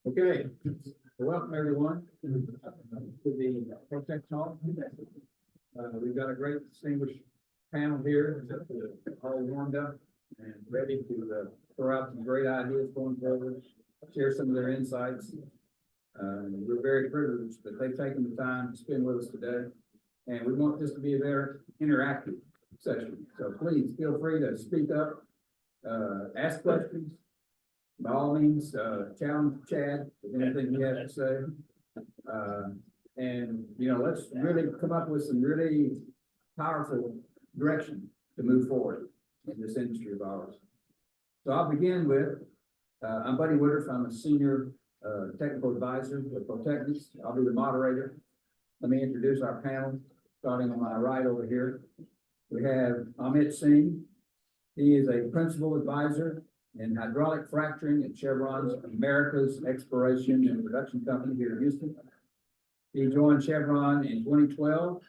Okay, welcome everyone to the ProTechTalks. We've got a great distinguished panel here, all warmed up and ready to throw out some great ideas going forward, share some of their insights. We're very privileged that they've taken the time to spend with us today, and we want this to be a very interactive session. So please feel free to speak up, ask questions. By all means, challenge Chad with anything he has to say. And, you know, let's really come up with some really powerful direction to move forward in this industry of ours. So I'll begin with, I'm Buddy Woodruff. I'm a senior technical advisor with ProTechnics. I'll be the moderator. Let me introduce our panel, starting on my right over here. We have Amit Singh. He is a principal advisor in hydraulic fracturing at Chevron's America's Exploration and Production Company here in Houston. He joined Chevron in 2012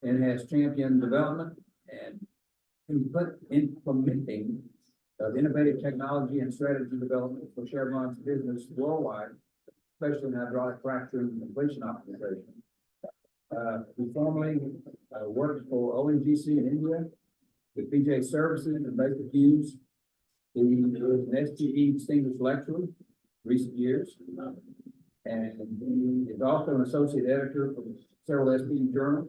and has championed development and implementing of innovative technology and strategy development for Chevron's business worldwide, especially in hydraulic fracturing and completion optimization. He formerly worked for ONGC in India with BJ Services and Baker Hughes. He was an SGE distinguished lecturer recent years, and he is also an associate editor for several SPE journals.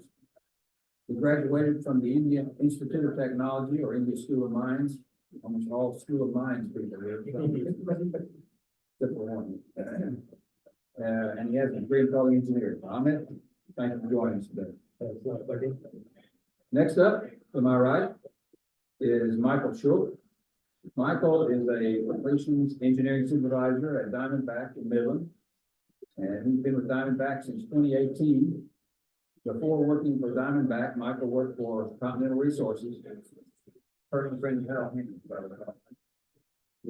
He graduated from the Indian Institute of Technology, or India School of Mines. Almost all School of Mines people here. Except for one. And he has a degree in quality engineering. Amit, thank you for joining us today. Next up, to my right, is Michael Schult. Michael is a completions engineering supervisor at Diamondback in Midland, and he's been with Diamondback since 2018. Before working for Diamondback, Michael worked for Continental Resources. Personal friend Harold. Is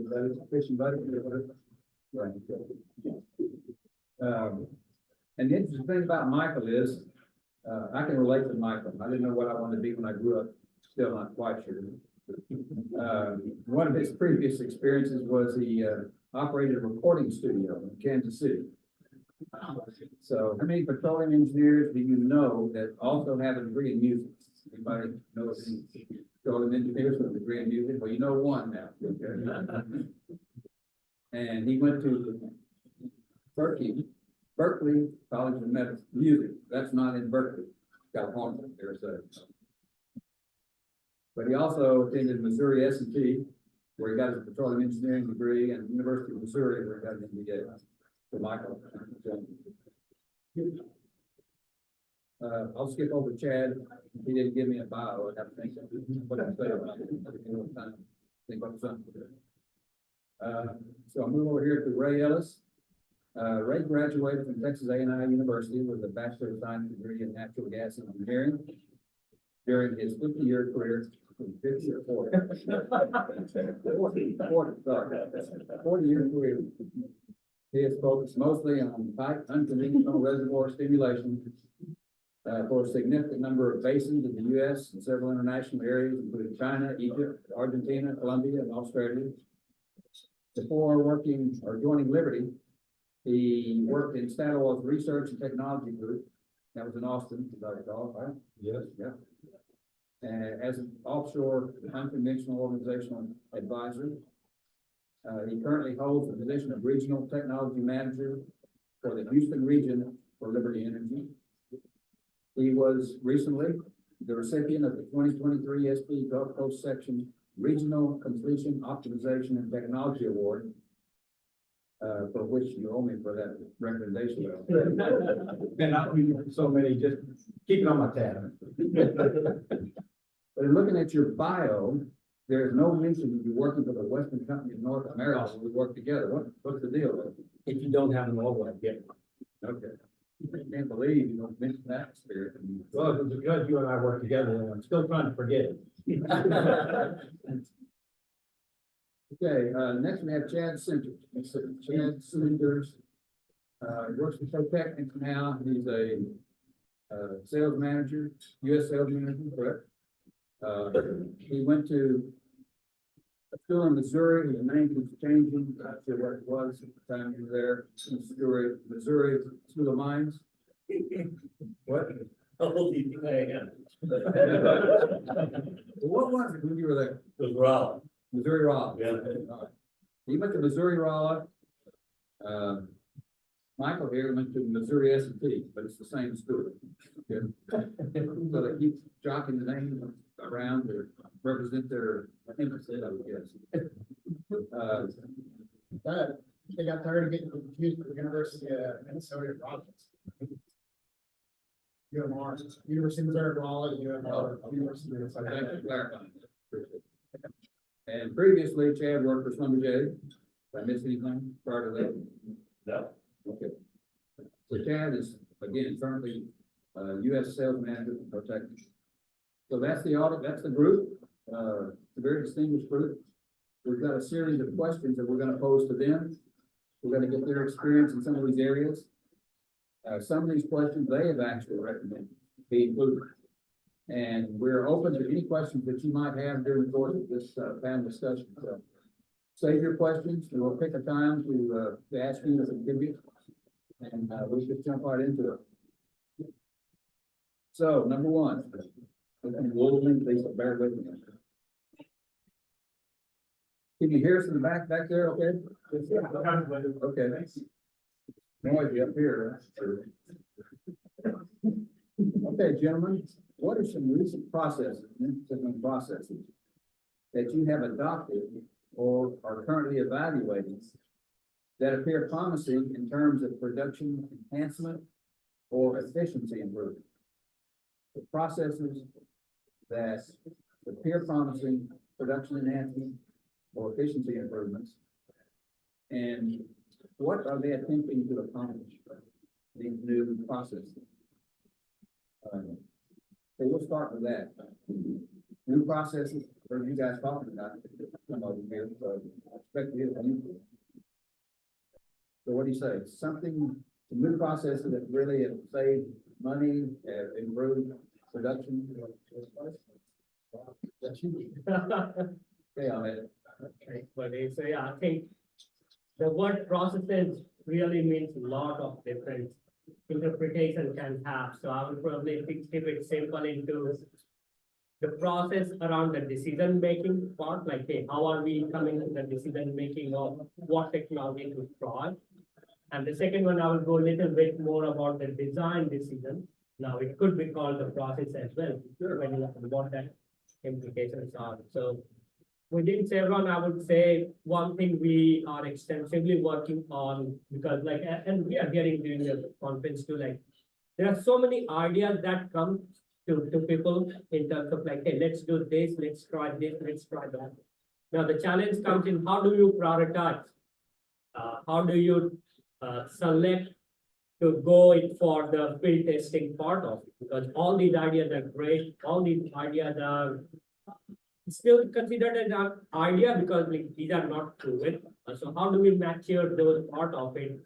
that his fishing buddy? Right. And the interesting thing about Michael is, I can relate to Michael. I didn't know what I wanted to be when I grew up. Still not quite sure. One of his previous experiences was he operated a recording studio in Kansas City. So how many petroleum engineers do you know that also have a degree in music? Anybody know any petroleum engineers with a degree in music? Well, you know one now. Okay. And he went to Berkeley College of Music. That's not in Berkeley, California. There's a. But he also attended Missouri S&T, where he got his petroleum engineering degree, and University of Missouri, where he got an MBA. So Michael. I'll skip over Chad. He didn't give me a bio. I have to think what I say about it. Think about something. So I'll move over here to Ray Ellis. Ray graduated from Texas A&M University with a Bachelor of Science degree in natural gas engineering. During his 50-year career, 50 or 40-year career, he has focused mostly on pipe unconventional reservoir stimulation for a significant number of basins in the U.S. and several international areas, including China, Egypt, Argentina, Colombia, and Australia. Before working or joining Liberty, he worked in Statoil's Research and Technology Group. That was in Austin, as I recall, right? Yes. Yeah. As an offshore unconventional organizational advisor. He currently holds the position of Regional Technology Manager for the Houston region for Liberty Energy. He was recently the recipient of the 2023 SP Gulf Coast Section Regional Completion Optimization and Technology Award, for which you owe me for that recommendation. And not so many, just keep it on my tab. But in looking at your bio, there's no mention of you working for the Western Company of North America. We work together. What's the deal? If you don't have an logo, I get it. Okay. I can't believe you don't mention that spirit. Well, it was because you and I work together, and I'm still trying to forget it. Okay, next we have Chad Sinters. Chad Sinters works for ProTechnics now. He's a sales manager, U.S. sales manager, correct? He went to Still in Missouri, the name keeps changing, not sure what it was at the time you were there, Missouri School of Mines. What? Oh, yeah. What was it when you were there? The growl. Missouri Rollins. Yeah. You went to Missouri Rollins. Michael here went to Missouri S&T, but it's the same school. Okay. So they keep jockeying the name around to represent their emphasis, I would guess. But they got tired of getting confused with the University of Minnesota Rollins. UMR, University of Missouri Rollins, UMR, University of Thank you Minnesota. for clarifying. Appreciate it. And previously, Chad worked for Schlumberger. Did I miss anything prior to that? No. Okay. So Chad is, again, currently, U.S. Sales Manager for ProTechnics. So that's the audit, that's the group, it's a very distinguished group. We've got a series of questions that we're gonna pose to them. We're gonna get their experience in some of these areas. Some of these questions they have actually recommended be included. And we're open to any questions that you might have during the course of this panel discussion. So save your questions, and we'll pick a time to ask you to contribute. And we'll just jump right into it. So, number one, and we'll link these, so bear with me. Can you hear us in the back there, okay? Okay. Noisy up here. Okay, gentlemen, what are some recent processes that you have adopted or are currently evaluating that appear promising in terms of production enhancement or efficiency improvement? The processes that appear promising, production enhancement or efficiency improvements, and what are they attempting to accomplish these new processes? So we'll start with that. New processes, or you guys talking about, some of them here, so I expect to hear from you. So what do you say? Something, some new processes that really have saved money, improved production? Okay, Ahmed. Okay, but so yeah, I think the word processes really means a lot of different interpretation can have. So I would probably keep it simple into the process around the decision-making part, like, hey, how are we coming to the decision-making of what technology to try? And the second one, I will go a little bit more about the design decision. Now, it could be called the process as well, when you what that implications are. So within Chevron, I would say one thing we are extensively working on, because like, and we are getting during the conference too, like, there are so many ideas that come to people in terms of like, hey, let's do this, let's try this, let's try that. Now, the challenge comes in, how do you prioritize? How do you select to go in for the field testing part of it? Because all these ideas are great, all these ideas are still considered as an idea because like, these are not proven. So how do we mature those part of it?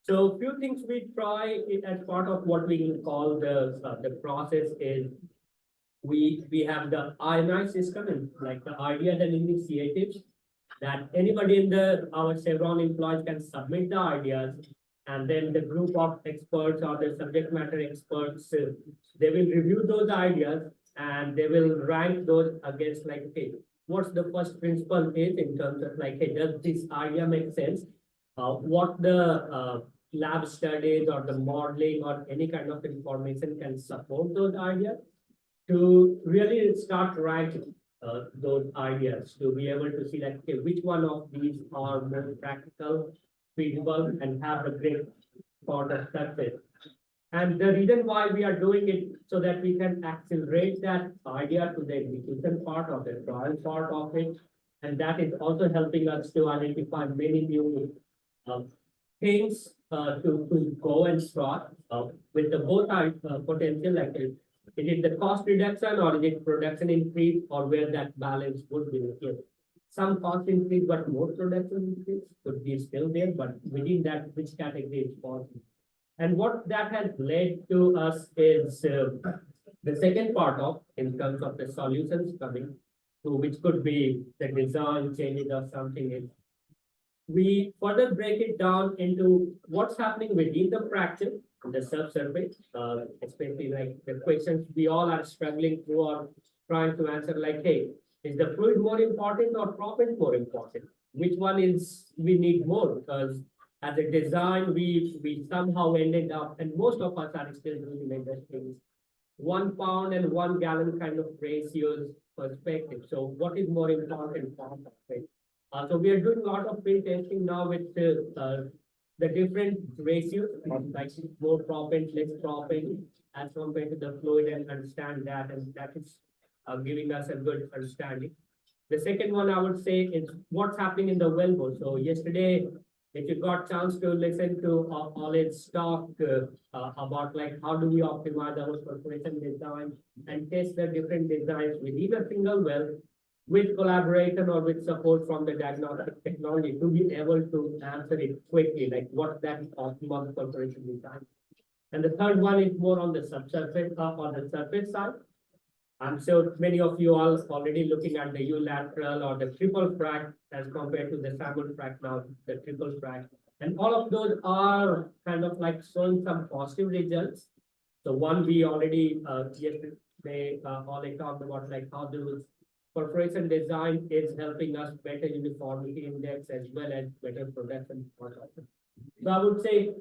So a few things we try it as part of what we will call the process is we have the INI system and like the ideas and initiatives that anybody in our Chevron employees can submit the ideas, and then the group of experts or the subject matter experts, they will review those ideas and they will rank those against like, okay, what's the first principle is in terms of like, hey, does this idea make sense? What the lab studies or the modeling or any kind of information can support those ideas to really start ranking those ideas to be able to see like, okay, which one of these are more practical, feasible, and have a great part of success. And the reason why we are doing it so that we can accelerate that idea to the execution part of the trial part of it. And that is also helping us to identify many new things to go and start with the both potential, like is it the cost reduction or is it production increase or where that balance would be here. Some cost increase, but more production increase could be still there, but within that, which category is possible. And what that has led to us is the second part of, in terms of the solutions coming, So which could be the design changes or something. We further break it down into what's happening within the fracture, the subsurface, especially like the questions we all are struggling through or trying to answer, like, hey, is the fluid more important or proppant more important? Which one is we need more? Because as a design, we somehow ended up, and most of us are still doing industries, 1 pound and 1 gallon kind of ratios perspective. So what is more important? So we are doing a lot of field testing now with the different ratios, like more proppant, less proppant, as compared to the fluid, and understand that, and that is giving us a good understanding. The second one I would say is what's happening in the wellbore. So yesterday, if you got chance to listen to Ellis talk about like how do we optimize our perforation design and test the different designs within a single well, with collaboration or with support from the diagnostic technology to be able to answer it quickly, like what's that optimal perforation design. And the third one is more on the subsurface, on the surface side. I'm sure many of you are already looking at the unilateral or the triple frac as compared to the salmon frac now, the triple frac. And all of those are like showing some positive results. So one we already yesterday already talked about, like how those perforation design is helping us better uniformity index as well as better production. So I would say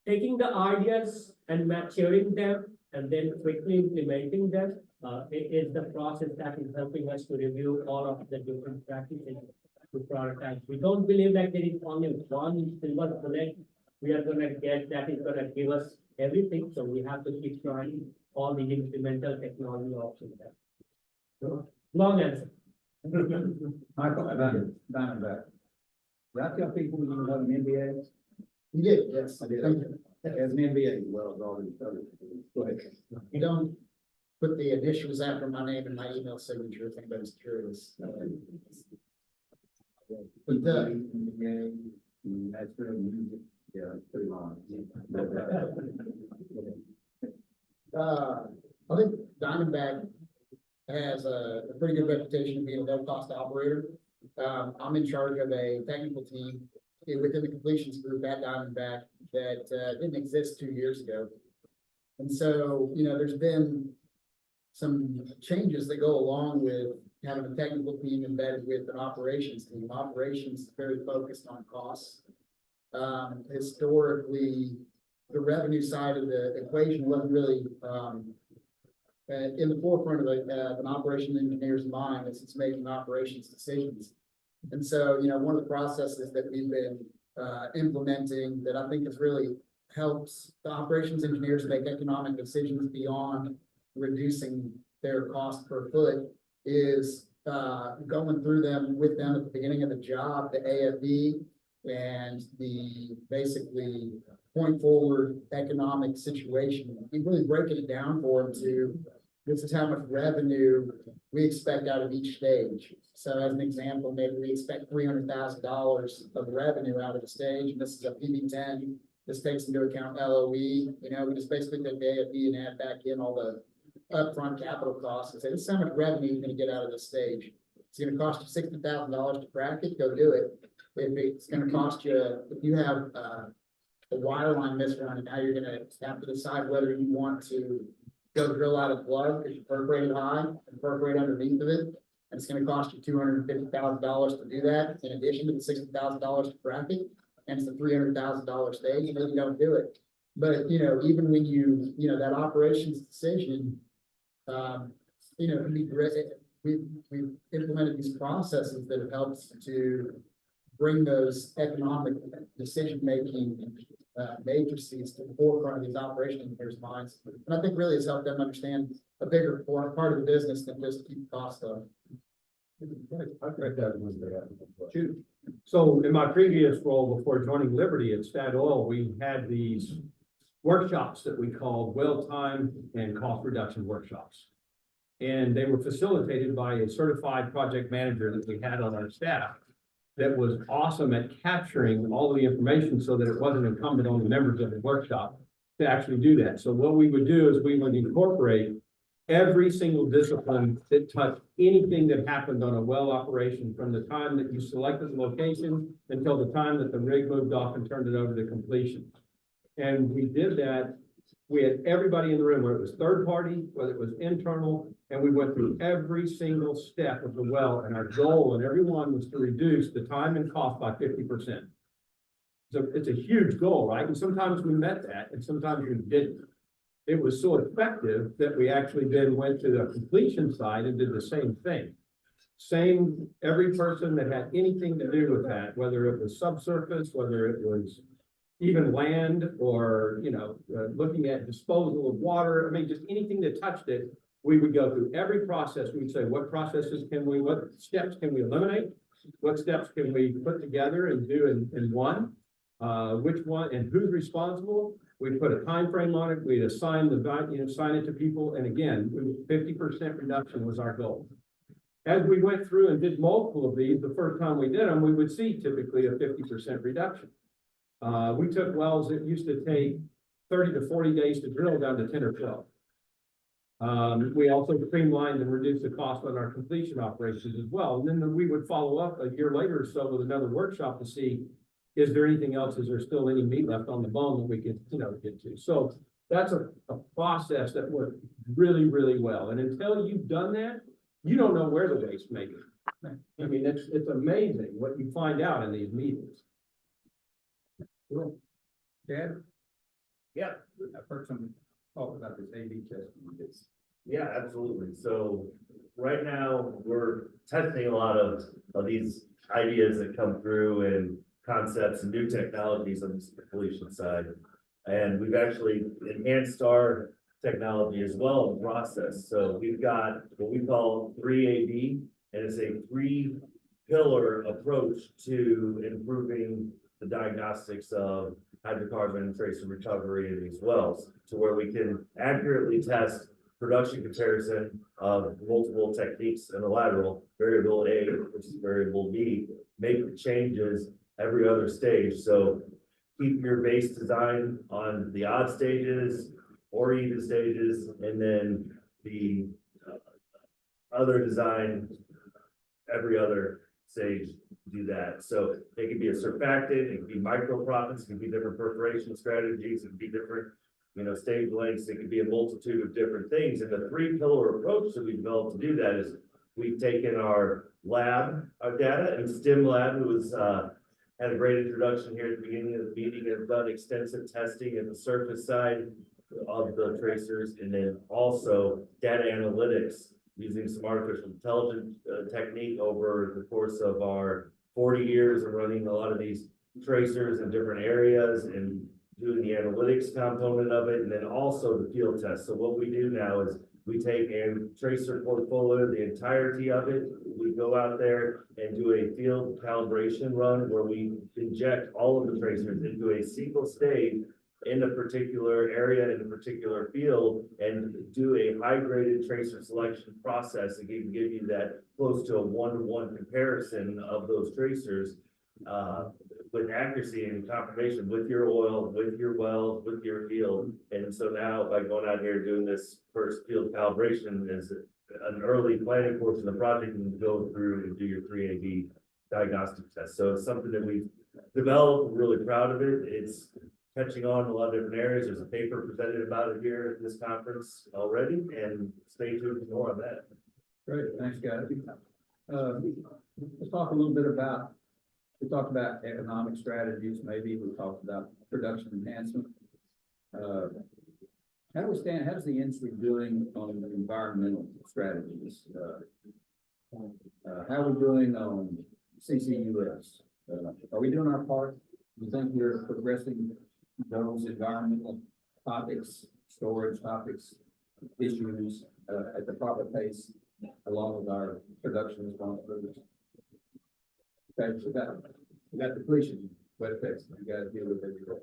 taking the ideas and maturing them and then quickly implementing them is the process that is helping us to review all of the different practices to prioritize. We don't believe that there is only one silver bullet we are going to get that is going to give us everything. So we have to keep trying all the incremental technology options there. So, long answer. Michael, Diamondback. Did I tell people you have an MBA? You did, yes. I did. Thank you. As an MBA, well, it's already covered. Go ahead. You don't put the initials after my name and my email signature if anybody's curious. But MBA, natural music, yeah, pretty long. I think Diamondback has a pretty good reputation of being a low-cost operator. I'm in charge of a technical team within the completions group at Diamondback that didn't exist 2 years ago. And so, there's been some changes that go along with having a technical team embedded with an operations team. Operations is very focused on costs. Historically, the revenue side of the equation wasn't really in the forefront of an operations engineer's mind as it's making operations decisions. And so, one of the processes that we've been implementing that I think has really helps the operations engineers make economic decisions beyond reducing their cost per foot is going through them with them at the beginning of the job, the AFE and the basically point forward economic situation. We really breaking it down for them to this is how much revenue we expect out of each stage. So as an example, maybe we expect $300,000 of revenue out of the stage, and this is a PB10. This takes into account LOE. We just basically take the AFE and add back in all the upfront capital costs and say, this is how much revenue you're going to get out of this stage. It's going to cost you $60,000 to crack it, go do it. If it's going to cost you, if you have a wireline misrun, and now you're going to have to decide whether you want to go drill out a plug because you perforated high and perforate underneath of it, and it's going to cost you $250,000 to do that, in addition to the $60,000 to crack it, and it's a $300,000 stage, and then you don't do it. But even when that operations decision, can be great. We've implemented these processes that have helped to bring those economic decision-making matrices to the forefront of these operation engineers' minds. And I think really it's helped them understand a bigger part of the business than just keep costs up. So in my previous role before joining Liberty at Statoil, we had these workshops that we called well time and cost reduction workshops. And they were facilitated by a certified project manager that we had on our staff that was awesome at capturing all the information so that it wasn't incumbent on the members of the workshop to actually do that. So what we would do is we would incorporate every single discipline that touched anything that happened on a well operation from the time that you selected the location until the time that the rig moved off and turned it over to completion. And we did that. We had everybody in the room, whether it was third party, whether it was internal, and we went through every single step of the well, and our goal and everyone was to reduce the time and cost by 50%. So it's a huge goal, right? And sometimes we met that and sometimes we didn't. It was so effective that we actually then went to the completion side and did the same thing. Same, every person that had anything to do with that, whether it was subsurface, whether it was even land or, looking at disposal of water, I mean, just anything that touched it, we would go through every process. We'd say, what steps can we eliminate? What steps can we put together and do in one? Which one and who's responsible? We put a time frame on it. We'd assign assign it to people. And again, 50% reduction was our goal. As we went through and did multiple of these, the first time we did them, we would see typically a 50% reduction. We took wells that used to take 30 to 40 days to drill down to 10 or 12. We also streamlined and reduced the cost on our completion operations as well. And then we would follow up a year later or so with another workshop to see, is there anything else? Is there still any meat left on the bone that we could, get to? So that's a process that worked really, really well. And until you've done that, you don't know where the waste may be. I mean, it's amazing what you find out in these meetings. Cool. Dad, Yeah, I've heard some talk about this A/B testing. yeah, absolutely. So right now, we're testing a lot of these ideas that come through and concepts and new technologies on the completion side. And we've actually enhanced our technology as well in the process. So we've got what we call 3AD, and it's a 3-pillar approach to improving the diagnostics of hydrocarbon tracer recovery in these wells, to where we can accurately test production comparison of multiple techniques in a lateral, variable A versus variable B, make the changes every other stage. So keep your base design on the odd stages or even stages, and then the other design every other stage do that. So it could be a surfactant, it could be mico-proppants, it could be different perforation strategies, it could be different, stage lengths, it could be a multitude of different things. And the 3-pillar approach that we developed to do that is we've taken our lab, our data, and StimLab, who was had a great introduction here at the beginning of the meeting, have done extensive testing at the surface side of the tracers, and then also data analytics using some artificial intelligence technique over the course of our 40 years of running a lot of these tracers in different areas and doing the analytics component of it, and then also the field test. So what we do now is we take a tracer portfolio, the entirety of it, we go out there and do a field calibration run where we inject all of the tracers into a single stage in a particular area, in a particular field, and do a high-graded tracer selection process and can give you that close to a 1-to-1 comparison of those tracers with accuracy and confirmation with your oil, with your wells, with your field. And so now by going out here doing this first field calibration is an early planning portion of the project, and go through and do your 3AD diagnostic test. So it's something that we've developed. We're really proud of it. It's catching on in a lot of different areas. There's a paper presented about it here at this conference already, and stay tuned for more on that. Great, thanks, guys. Let's talk a little bit about, we talked about economic strategies, maybe we talked about production enhancement. How does the industry doing on the environmental strategies? How are we doing on CCUS? Are we doing our part? Do you think we're progressing those environmental topics, storage topics, issues at the proper pace, along with our production responsibilities? Okay, so we got depletion, wet effects, we got to deal with every day.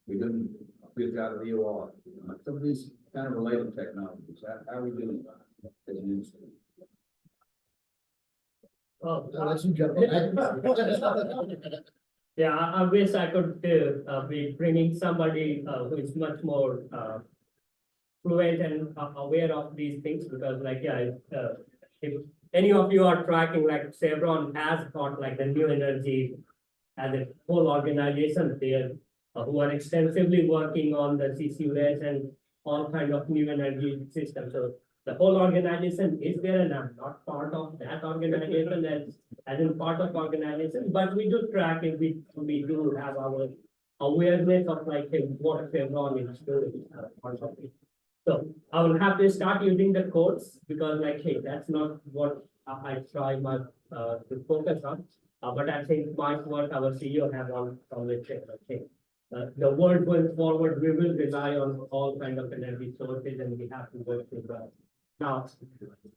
We didn't good job of EOR. Some of these kind of related technologies, how are we doing as an industry? Well, I'll let you jump in. yeah, I wish I could be bringing somebody who is much more fluent and aware of these things because like, yeah, if any of you are tracking, like Chevron has got like the new energy as a whole organization there who are extensively working on the CCUS and all kind of new energy systems. So the whole organization is there and I'm not part of that organization as in part of organization, but we do track and we do have our awareness of like hey, what Chevron is doing. So I will have to start using the codes because like, hey, that's not what I try my to focus on. But I think what our CEO has always said, okay. The world going forward, we will rely on all kind of energy sources and we have to work with that. Now,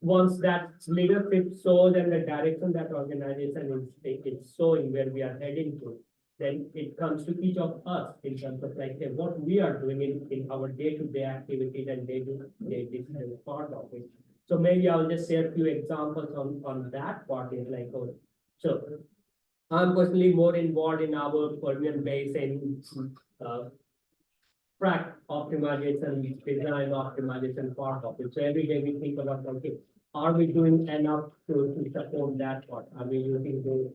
once that leadership shows and the direction that organization is showing where we are heading to, then it comes to each of us in terms of like hey, what we are doing in our day-to-day activities and day-to-day business part of it. So maybe I'll just share a few examples on that part is like, so I'm personally more involved in our Permian Basin frac optimization, design optimization part of it. So every day we think about okay, are we doing enough to support that part? Are we using the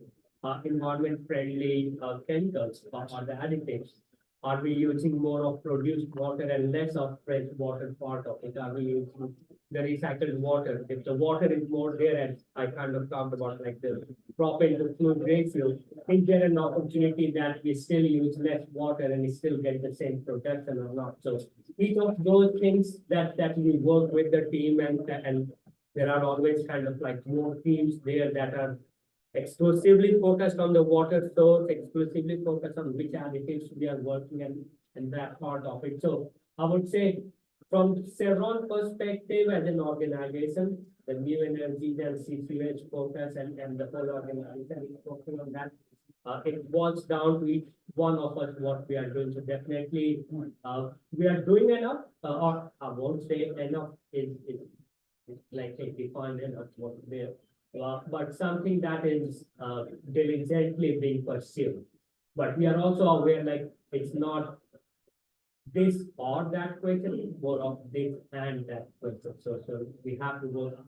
environment-friendly chemicals or the additives? Are we using more of produced water and less of fresh water part of it? Are we using the recycled water? If the water is more there, and I kind of talked about like the propane to fluid ratio, is there an opportunity that we still use less water and we still get the same protection or not? So each of those things that we work with the team and there are always kind of like more teams there that are exclusively focused on the water source, exclusively focused on which additives we are working and that part of it. So I would say from Chevron perspective as an organization, the new energies and CCUS focus and the whole organization is focusing on that. It boils down to each one of us what we are doing. So definitely we are doing enough, or I won't say enough is like a defined enough what there. But something that is diligently being pursued. But we are also aware like it's not this or that question, it's more of this and that question. So we have to work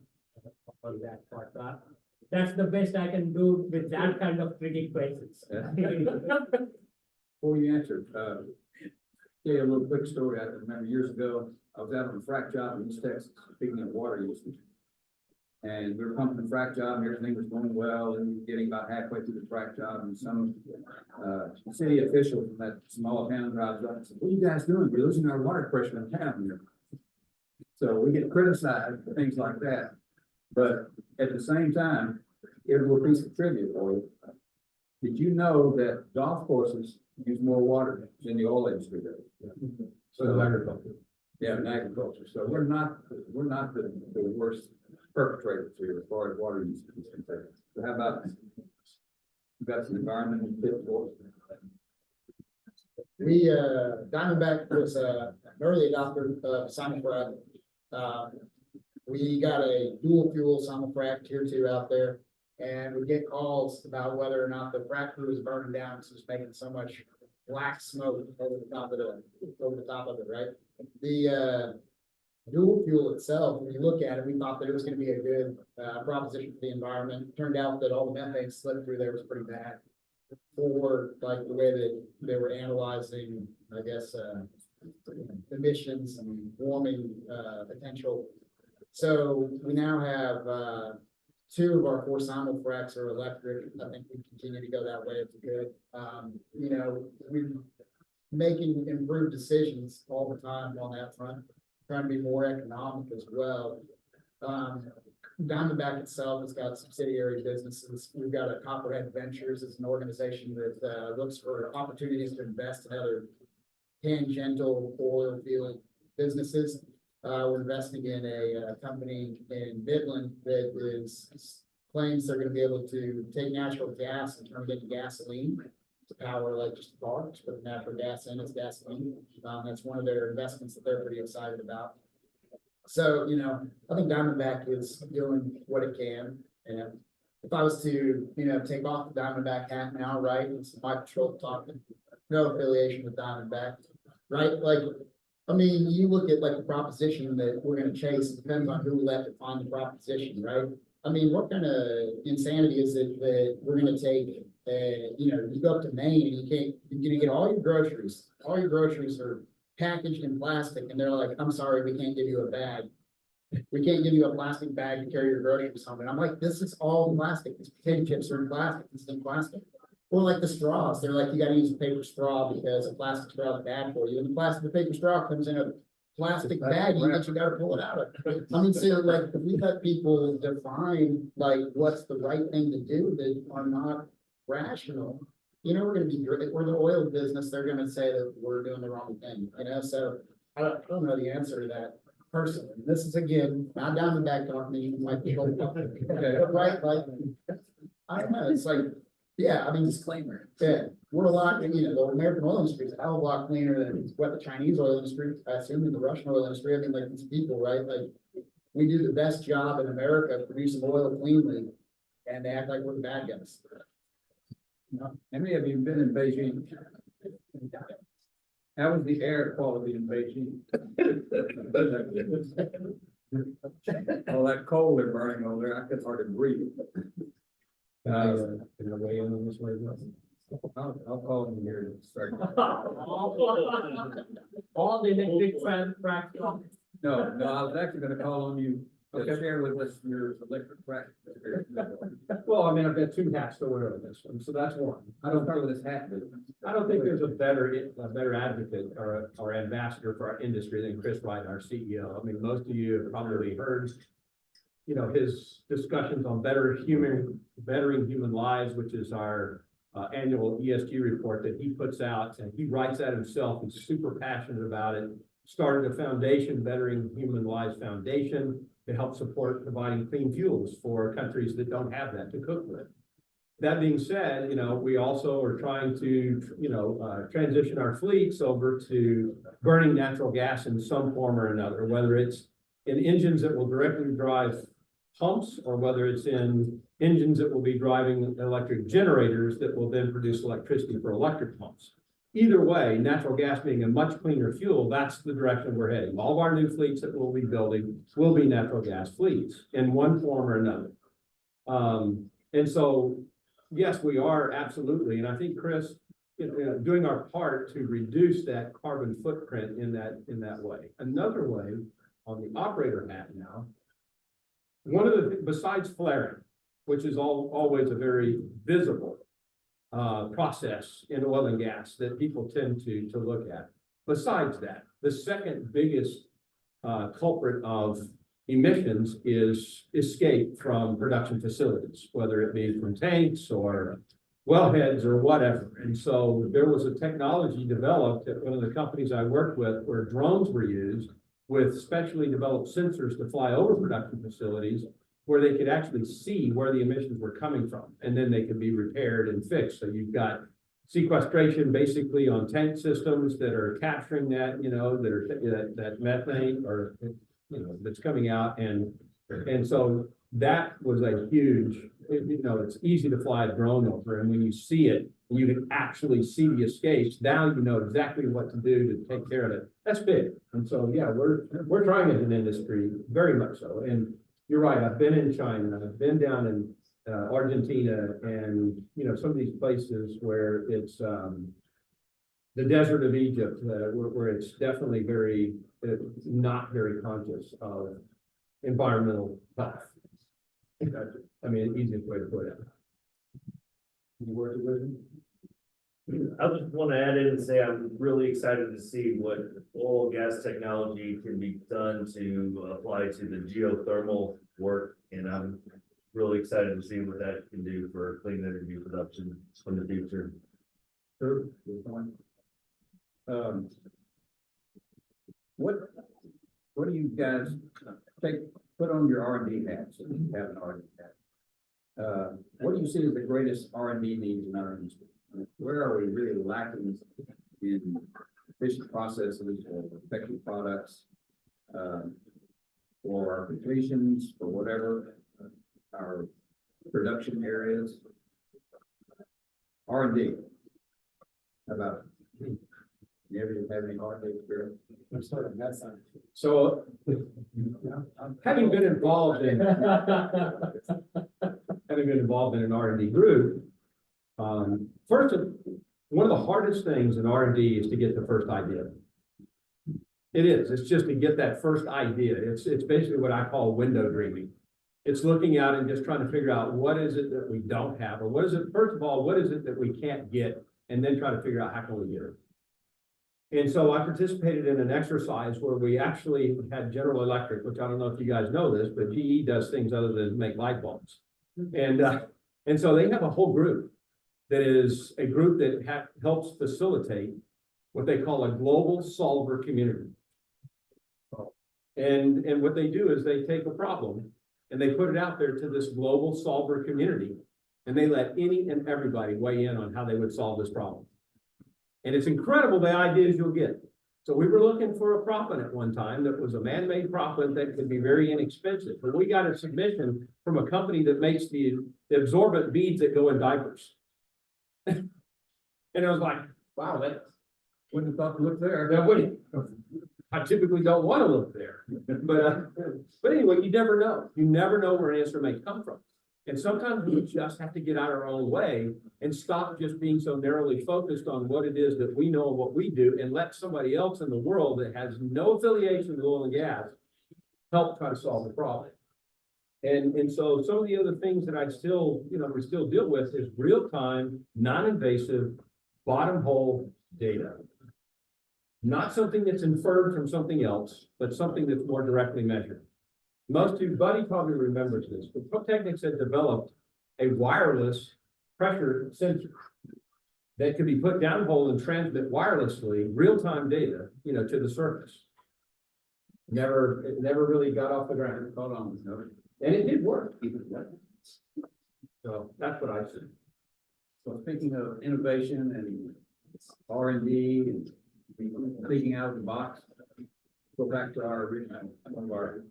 on that part. That's the best I can do with that kind of tricky questions. Before you answer, tell you a little quick story. I remember years ago, I was out on a frac job in East Texas, picking up water usage. And we were pumping the frac job and everything was going well and getting about halfway through the frac job and some city official from that small town drives up and says, what are you guys doing? We're losing our water pressure in town here. So we get criticized for things like that. But at the same time, here's a little piece of trivia for you. Did you know that golf courses use more water than the oil industry does? So agriculture. Yeah, in agriculture. So we're not the worst perpetrators here as far as water usage is concerned. So how about you got some environmental tips for us? We, Diamondback was an early adopter of simulfrac. We got a dual fuel simulfrac tier 2 out there, and we get calls about whether or not the frac crew is burning down because it's making so much black smoke over the top of it, right? The dual fuel itself, when you look at it, we thought that it was going to be a good proposition for the environment. Turned out that all the methane slip through there was pretty bad for like the way that they were analyzing, I guess, emissions and warming potential. So we now have 2 of our 4 simulfracs are electric. I think we continue to go that way if we could. You know, we're making improved decisions all the time on that front, trying to be more economic as well. Diamondback itself has got subsidiary businesses. We've got a Copperhead Ventures as an organization that looks for opportunities to invest in other tangential oil field businesses. We're investing in a company in Midland that claims they're going to be able to take natural gas and turn it into gasoline to power like just a car, just put natural gas in as gasoline. That's one of their investments that they're pretty excited about. So, you know, I think Diamondback is doing what it can. And if I was to, you know, take off the Diamondback hat now, right, it's my patrol talking, no affiliation with Diamondback, right? Like I mean, you look at like the proposition that we're gonna chase, it depends on who we let define the proposition, right? I mean, what kind of insanity is it that we're gonna take, you know, you go up to Maine and you're gonna get all your groceries are packaged in plastic, and they're like, I'm sorry, we can't give you a bag. We can't give you a plastic bag to carry your groceries home. And I'm like, this is all plastic. These potato chips are in plastic, it's in plastic. Or like the straws, they're like, you gotta use a paper straw because a plastic straw is bad for you. And the paper straw comes in a plastic bag that you gotta pull it out of. I mean, so like, if we let people define like what's the right thing to do that are not rational, you know, we're gonna be, we're the oil business, they're gonna say that we're doing the wrong thing, you know, so I don't know the answer to that personally. This is again, not Diamondback talking, you might be able to, right, like, I don't know, it's like, yeah, I mean, disclaimer, yeah, we're a lot, you know, the American oil industry is a hell of a lot cleaner than what the Chinese oil industry, I assume, in the Russian oil industry. I mean, like, these people, right, like, we do the best job in America of producing oil cleanly, and they act like we're the bad guys. How many of you have been in Beijing? How was the air quality in Beijing? All that coal they're burning over there, I could hardly breathe. Can I weigh in on this way? I'll call them here to start. All the electric frac. No, I was actually gonna call on you to share with us your electric practice. Well, I mean, I've got two hats to wear on this one, so that's one. I don't start with this hat, but I don't think there's a better advocate or ambassador for our industry than Chris Wright, our CEO. I mean, most of you have probably heard, you know, his discussions on bettering human lives, which is our annual ESG report that he puts out, and he writes that himself. He's super passionate about it. Started a foundation, Bettering Human Lives Foundation, to help support providing clean fuels for countries that don't have that to cook with. That being said, you know, we also are trying to, you know, transition our fleets over to burning natural gas in some form or another, whether it's in engines that will directly drive pumps, or whether it's in engines that will be driving electric generators that will then produce electricity for electric pumps. Either way, natural gas being a much cleaner fuel, that's the direction we're heading. All of our new fleets that we'll be building will be natural gas fleets in one form or another. And so, yes, we are absolutely, and I think, Chris, you know, doing our part to reduce that carbon footprint in that way. Another way, on the operator hat now, one of the, besides flaring, which is always a very visible process in oil and gas that people tend to look at. Besides that, the second biggest culprit of emissions is escape from production facilities, whether it be from tanks or wellheads or whatever. And so there was a technology developed at one of the companies I worked with where drones were used with specially developed sensors to fly over production facilities, where they could actually see where the emissions were coming from, and then they could be repaired and fixed. So you've got sequestration basically on tank systems that are capturing that, you know, that methane, or, you know, that's coming out. And so that was a huge, you know, it's easy to fly a drone over, and when you see it, you can actually see the escapes. Now you know exactly what to do to take care of it. That's big. And so, yeah, we're trying as an industry, very much so. And you're right, I've been in China, I've been down in Argentina, and, you know, some of these places where it's the desert of Egypt, where it's definitely not very conscious of environmental health. I mean, easiest way to put it. Any words of wisdom? I just want to add in and say I'm really excited to see what oil and gas technology can be done to apply to the geothermal work, and I'm really excited to see what that can do for clean energy production in the future. Sure. Good point. What do you guys put on your R&D hats if you have an R&D hat? What do you see as the greatest R&D needs in our industry? Where are we really lacking in efficient processes or effective products, or our completions, or whatever, our production areas? R&D. How about it? You ever have any R&D experience? I'm sorry, that's not. So, having been involved in, an R&D group, first, one of the hardest things in R&D is to get the first idea. It is, it's just to get that first idea. It's basically what I call window dreaming. It's looking out and just trying to figure out what is it that we don't have, or what is it, first of all, what is it that we can't get, and then try to figure out how can we get it. And so I participated in an exercise where we actually had General Electric, which I don't know if you guys know this, but GE does things other than make light bulbs. And so they have a whole group that is a group that helps facilitate what they call a global solver community. And what they do is they take a problem and they put it out there to this global solver community, and they let any and everybody weigh in on how they would solve this problem. And it's incredible the ideas you'll get. So we were looking for a proppant at one time that was a man-made proppant that could be very inexpensive. But we got a submission from a company that makes the absorbent beads that go in diapers. And I was like, wow, that Wouldn't have thought to look there. wouldn't. I typically don't want to look there. But anyway, you never know. You never know where an answer may come from. And sometimes we just have to get out our own way and stop just being so narrowly focused on what it is that we know and what we do, and let somebody else in the world that has no affiliation with oil and gas help try to solve the problem. And so some of the other things that we still deal with is real-time, non-invasive, bottom hole data. Not something that's inferred from something else, but something that's more directly measured. Buddy probably remembers this, but ProTechnics had developed a wireless pressure sensor that could be put downhole and transmit wirelessly real-time data, to the surface. It never really got off the ground. Hold on, no. And it did work. So that's what I said. So speaking of innovation and R&D and thinking out of the box, go back to our original, one of our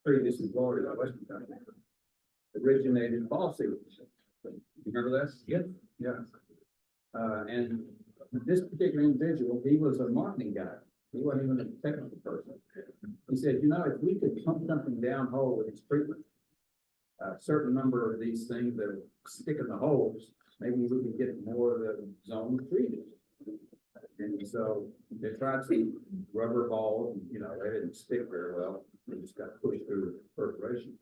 previous employers at Western Company, originated ball seals. You remember this? Yep. Yeah. And this particular individual, he was a marketing guy. He wasn't even a technical person. He said, if we could pump something down hole with this treatment, a certain number of these things that stick in the holes, maybe we could get more of the zone treated. And so they tried some rubber balls, and, they didn't stick very well. They just got pushed through perforation.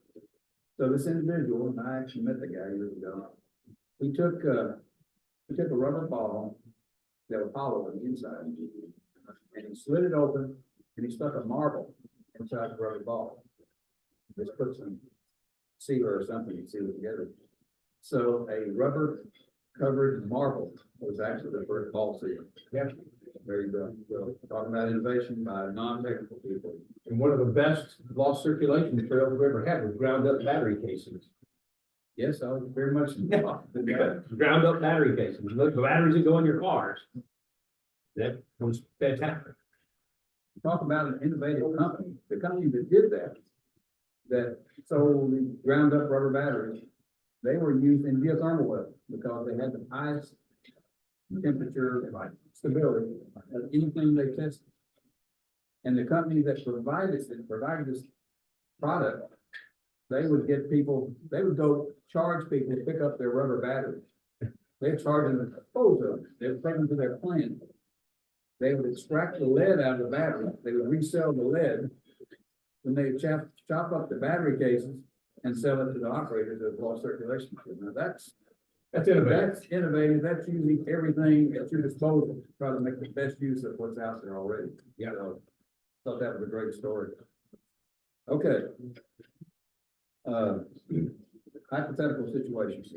So this individual, and I actually met the guy years ago, he took a rubber ball that was hollow on the inside, and he slid it open, and he stuck a marble inside the rubber ball. Just put some sealer or something and seal it together. So a rubber covered marble was actually the first ball seal. Yeah. Very good. So talking about innovation by non-technical people. And one of the best lost circulation materials we ever had was ground up battery casings. Yes, I was very much involved in that. Ground up battery casings. Look, the batteries that go in your cars. That was fantastic. Talk about an innovative company. The company that did that sold the ground up rubber batteries, they were used in geothermal wells because they had the highest temperature stability of anything they tested. And the company that provided this product, they would go charge people to pick up their rubber batteries. They'd charge them to dispose of them. They would take them to their plant. They would extract the lead out of the battery. They would resell the lead. Then they would chop up the battery cases and sell it to the operators of lost circulation. Now that's innovative. That's innovative. That's using everything at your disposal to try to make the best use of what's out there already. Yeah. So, thought that was a great story. Okay. Hypothetical situations.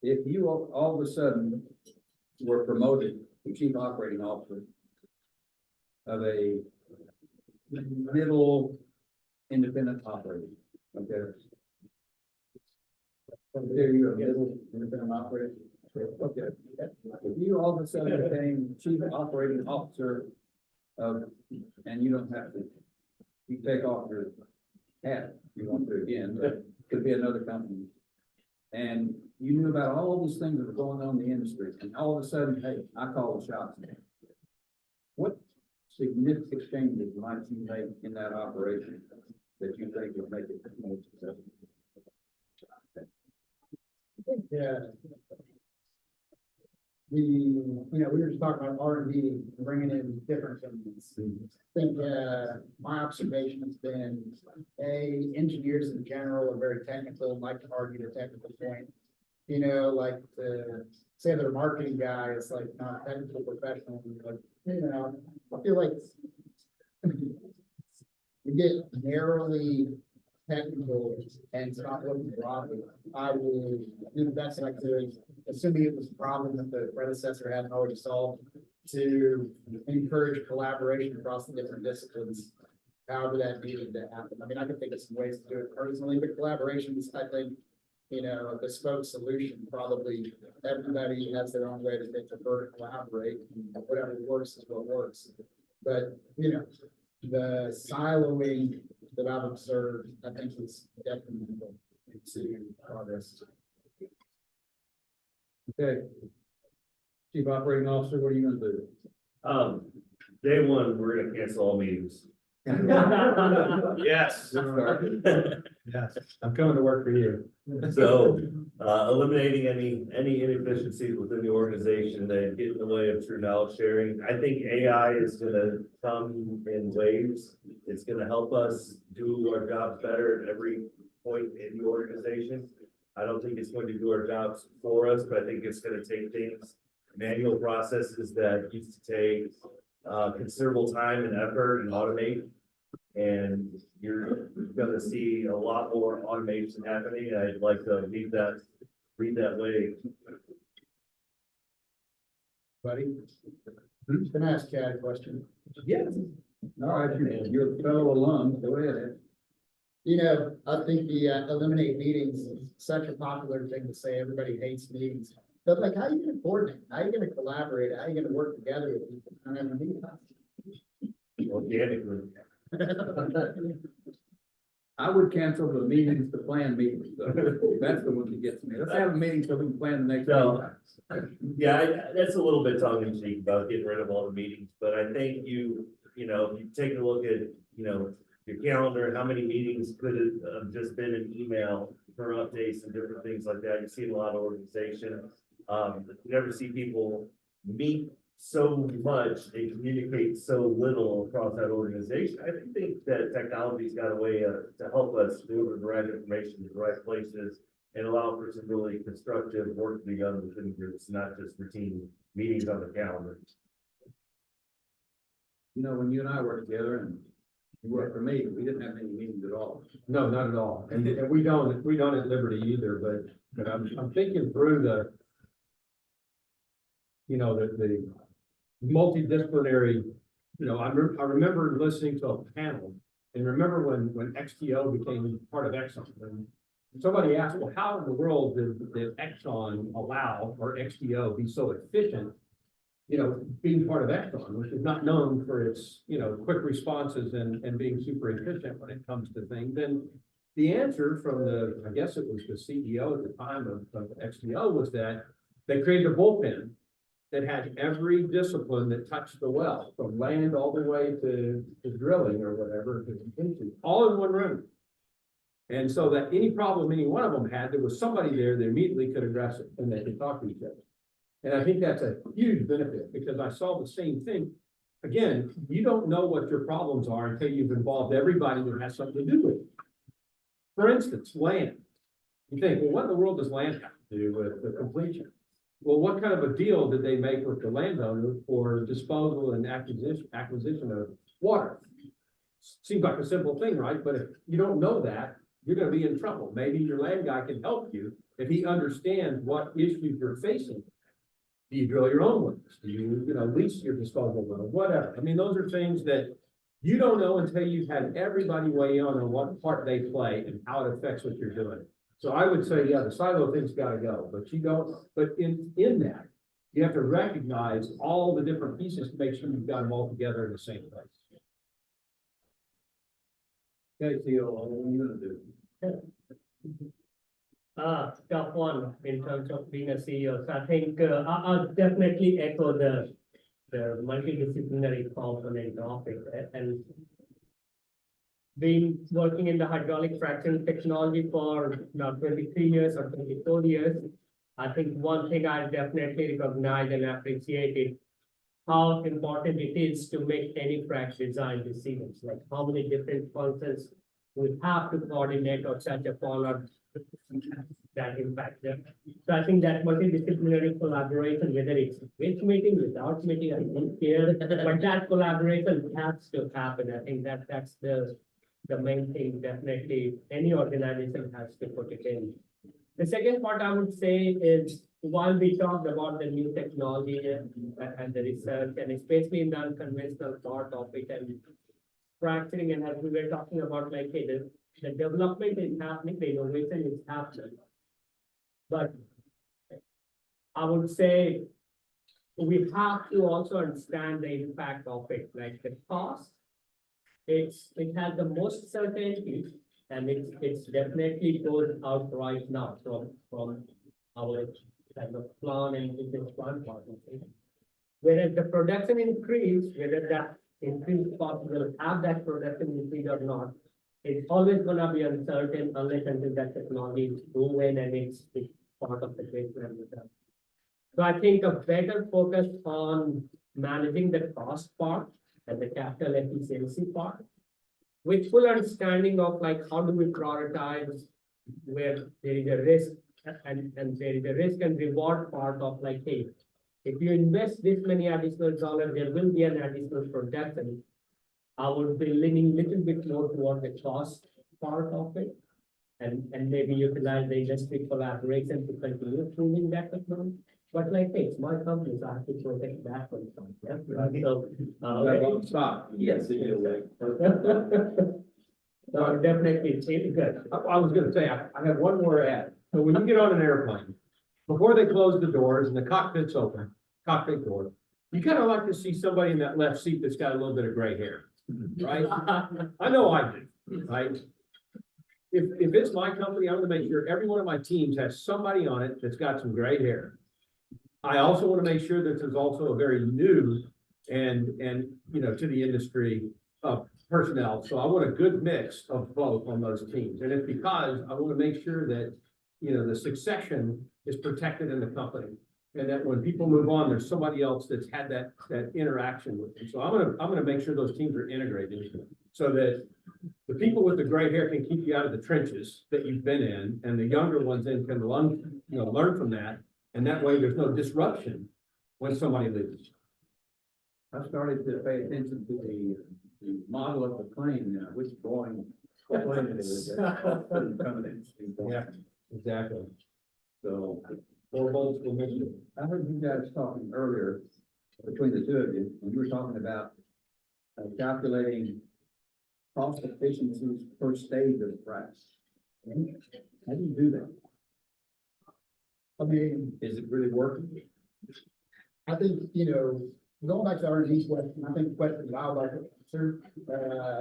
If you all of a sudden were promoted to chief operating officer of a middle independent operator, okay? There you're a middle independent operator. Okay. If you all of a sudden became chief operating officer of, and you don't have to, you take off your hat, if you want to again, but it could be another company. And you knew about all these things that were going on in the industry, and all of a sudden, hey, I call the shots. What significant changes might you make in that operation that you think would make it more successful? Yeah. We were just talking about R&D, bringing in different things. I think, my observation has been, engineers in general are very technical and like to argue the technical point. Like say that a marketing guy is like not a technical professional, like, I feel like you get narrowly technical and stop looking broadly. I will do the best I could, assuming it was a problem that the predecessor hadn't already solved, to encourage collaboration across the different disciplines, however that needed to happen. I mean, I can think of some ways to do it personally, but collaborations, I think, a bespoke solution, probably everybody has their own way that they prefer to collaborate, and whatever works is what works. But, the siloing that I've observed, I think is detrimental to progress. Okay. Chief Operating Officer, what are you gonna do? Day one, we're gonna cancel all meetings. Yes. Yes, I'm coming to work for you. So, eliminating any inefficiencies within the organization that get in the way of true knowledge sharing. I think AI is gonna come in waves. It's gonna help us do our jobs better at every point in the organization. I don't think it's going to do our jobs for us, but I think it's gonna take things, manual processes that used to take considerable time and effort and automate. And you're gonna see a lot more automation happening. I'd like to read that way. Buddy? Can I ask Chad a question? Yes. All right, you're a fellow alum, go ahead. I think the eliminate meetings is such a popular thing to say. Everybody hates meetings. But like, how are you gonna coordinate? How are you gonna collaborate? How are you gonna work together with people? I don't have a meeting. Organically. I would cancel the meetings, the planned meetings, so that's the one that gets me. Let's have a meeting so we can plan the next So, meeting. yeah, that's a little bit tongue in cheek about getting rid of all the meetings, but I think if you take a look at, your calendar, how many meetings could have just been an email for updates and different things like that. You see a lot of organization. You never see people meet so much and communicate so little across that organization. I think that technology's got a way to help us deliver the right information to the right places and allow for some really constructive work to be done within groups, not just routine meetings on the calendar. When you and I worked together and you worked for me, we didn't have any meetings at all. No, not at all. And we don't at Liberty either, but I'm thinking through the multidisciplinary, I remember listening to a panel and remember when XTO became part of Exxon. And somebody asked, well, how in the world did Exxon allow, or XTO be so efficient, being part of Exxon, which is not known for its, quick responses and being super efficient when it comes to things. And the answer from I guess it was the CEO at the time of XTO, was that they created a bullpen that had every discipline that touched the well, from land all the way to drilling or whatever, all in one room. And so that any problem any one of them had, there was somebody there that immediately could address it and they could talk to each other. And I think that's a huge benefit, because I saw the same thing. Again, you don't know what your problems are until you've involved everybody that has something to do with it. For instance, land. You think, well, what in the world does land have to do with the completion? Well, what kind of a deal did they make with the landowner for disposal and acquisition of water? Seems like a simple thing, right? But if you don't know that, you're gonna be in trouble. Maybe your land guy can help you if he understands what issues you're facing. Do you drill your own wells? Do you, lease your disposal well, whatever? I mean, those are things that you don't know until you've had everybody weigh in on what part they play and how it affects what you're doing. So I would say, yeah, the silo thing's gotta go, but in that, you have to recognize all the different pieces to make sure you've got them all together in the same place. Okay, Theo, what are you gonna do? tough one in terms of being a CEO. So I think I'll definitely echo the multidisciplinary component of it. And been working in the hydraulic fracturing technology for now 23 years or 24 years, I think one thing I definitely recognize and appreciate is how important it is to make any frac design decisions, like how many different functions we have to coordinate or touch upon or that impact them. So I think that multidisciplinary collaboration, whether it's with meeting, without meeting, I don't care, but that collaboration has to happen. I think that's the main thing, definitely any organization has to put it in. The second part I would say is, while we talked about the new technology and the research, and especially in the unconventional part of it and fracturing, and as we were talking about, like, hey, the development is happening, the innovation is happening. But I would say we have to also understand the impact of it, like the cost. It has the most certainty, and it's definitely goes out right now from our kind of plan and business plan partnership. Whereas the production increase, whether that increase cost will have that production increase or not, it's always gonna be uncertain unless until that technology is proven and it's part of the baseline result. So I think a better focus on managing the cost part and the capital efficiency part, with full understanding of like how do we prioritize where there is a risk and there is a risk and reward part of like, hey, if you invest this many additional dollars, there will be an additional production. I would be leaning a little bit more toward the cost part of it, and maybe utilize the industry collaboration to continue improving that technology. But like, hey, it's my company, so I have to protect that one. Yeah, right? So, That won't stop. Yes. so definitely, it's really good. I was gonna say, I have one more add. So when you get on an airplane, before they close the doors and the cockpit's open, cockpit door, you kind of like to see somebody in that left seat that's got a little bit of gray hair, right? I know I do, right? If it's my company, I'm gonna make sure every one of my teams has somebody on it that's got some gray hair. I also want to make sure that there's also a very new and you know, to the industry personnel. So I want a good mix of both on those teams. And it's because I want to make sure that, you know, the succession is protected in the company. And that when people move on, there's somebody else that's had that interaction with them. So I'm gonna make sure those teams are integrated so that the people with the gray hair can keep you out of the trenches that you've been in, and the younger ones then can learn from that. And that way there's no disruption when somebody leaves. I started to pay attention to the model of the plane now, which Boeing plane it is. Coming in. Yeah, exactly. So 4 volts per mission. I heard you guys talking earlier between the two of you, and you were talking about calculating cost efficiencies per stage of frac. How do you do that? I mean, Is it really working? I think, you know, going back to R&D's question, I think the question that I'd like to answer,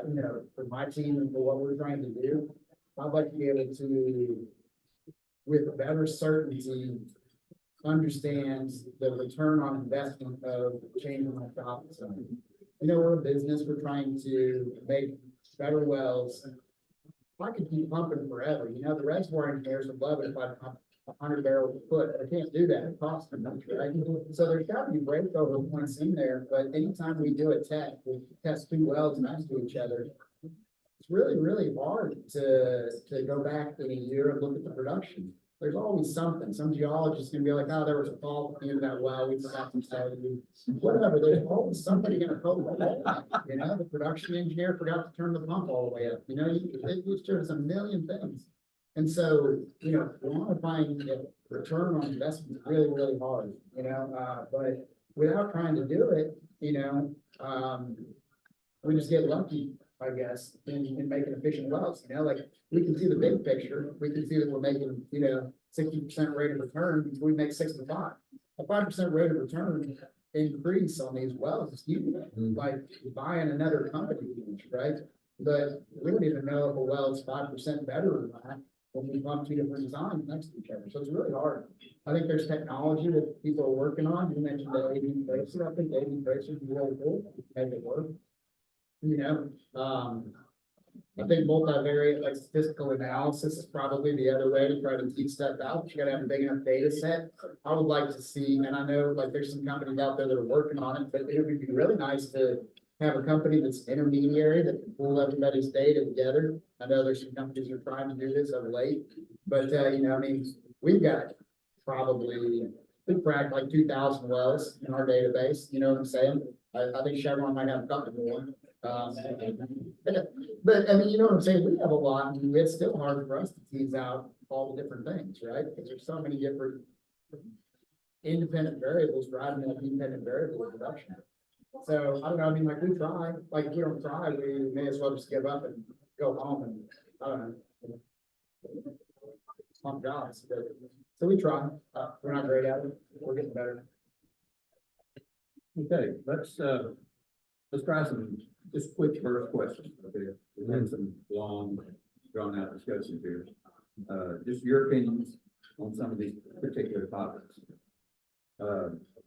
you know, for my team and for what we're trying to do, I'd like to be able to, with better certainty, understand the return on investment of changing my job design. You know, we're a business, we're trying to make better wells. I could keep pumping forever, you know, the reservoir engineers would love it if I pump 100 barrels a foot. I can't do that. It costs too much, right? So there's got to be breakover points in there. But anytime we do a test, we test 2 wells next to each other. It's really, really hard to go back in a year and look at the production. There's always something. Some geologist can be like, oh, there was a fault at the end of that well. We forgot to tell you. Whatever. There's always somebody going to poke that. You know, the production engineer forgot to turn the pump all the way up. You know, it's just a million things. And so, you know, quantifying the return on investment is really, really hard, you know, but without trying to do it, you know, we just get lucky, I guess, in making efficient wells, you know, like we can see the big picture. We can see that we're making, you know, 60% rate of return, we make 65. A 5% rate of return increase on these wells is huge, like buying another company, right? But we don't even know if a well is 5% better or not when we run two different designs next to each other, so it's really hard. I think there's technology that people are working on, you mentioned the AV tracer, I think AV tracer is really cool, make it work. You know, I think multivariate, like statistical analysis is probably the other way to try to tease stuff out, you gotta have a big enough data set. I would like to see, and I know like there's some companies out there that are working on it, but it would be really nice to have a company that's intermediary that can pull everybody's data together. I know there's some companies that are trying to do this of late, but you know, I mean, we've got we fracked like 2,000 wells in our database, you know what I'm saying? I think Chevron might have a couple more. But I mean, you know what I'm saying? We have a lot, and it's still hard for us to tease out all the different things, right? Because there's so many different independent variables driving that independent variable of production. So I don't know, I mean, like we try, like if we don't try, we may as well just give up and go home and, I don't know. On jobs, but, so we try, we're not great at it, we're getting better. Okay, let's try some, just quick first questions, okay? We've had some long, drawn out discussions here. Just your opinions on some of these particular topics.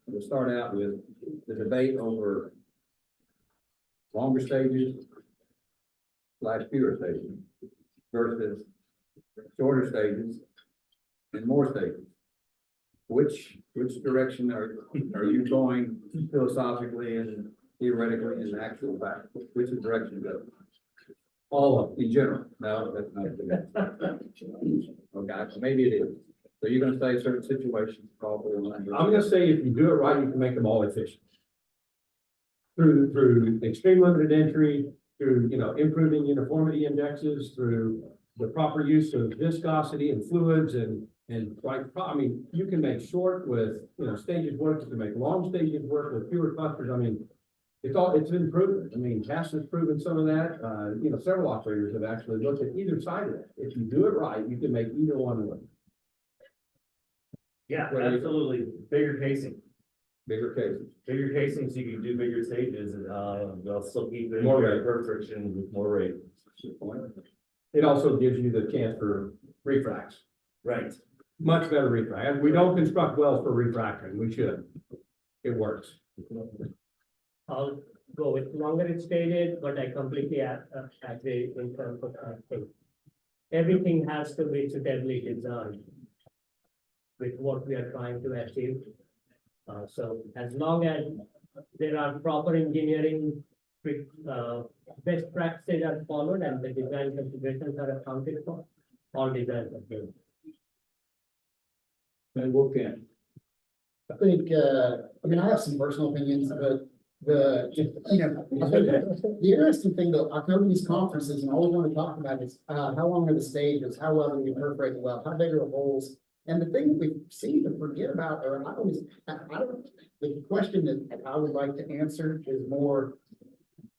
We'll start out with the debate over longer stages / fewer stages versus shorter stages and more stages. Which direction are you going philosophically and theoretically in actual fact? Which direction to go? All of them, in general. No, that's not the okay, maybe it is. So you're gonna say certain situations call for one. I'm gonna say if you do it right, you can make them all efficient. Through extreme limited entry, through, you know, improving uniformity indexes, through the proper use of viscosity and fluids and like, I mean, you can make short with, you know, stages work, you can make long stages work with fewer clusters. I mean, it's been proven. I mean, Cass has proven some of that. You know, several operators have actually looked at either side of that. If you do it right, you can make either one work. Yeah, absolutely, bigger casing. Bigger cases. Bigger casing, so you can do bigger stages, and they'll still keep it More more rate. per friction with more rate. It also gives you the chance for refracts, Right. much better refract. We don't construct wells for refracting, we should. It works. I'll go with longer it's stated, but I completely agree in terms of thing. Everything has to be suitably designed with what we are trying to achieve. So as long as there are proper engineering, best practices are followed and the design considerations are accounted for, all designs are good. And we'll can. I think, I mean, I have some personal opinions, but you know, I think the interesting thing that I go to these conferences and all we want to talk about is, how long are the stages, how well do we perforate the well, how big are the holes? And the thing that we seem to forget about, or I don't, the question that I would like to answer is more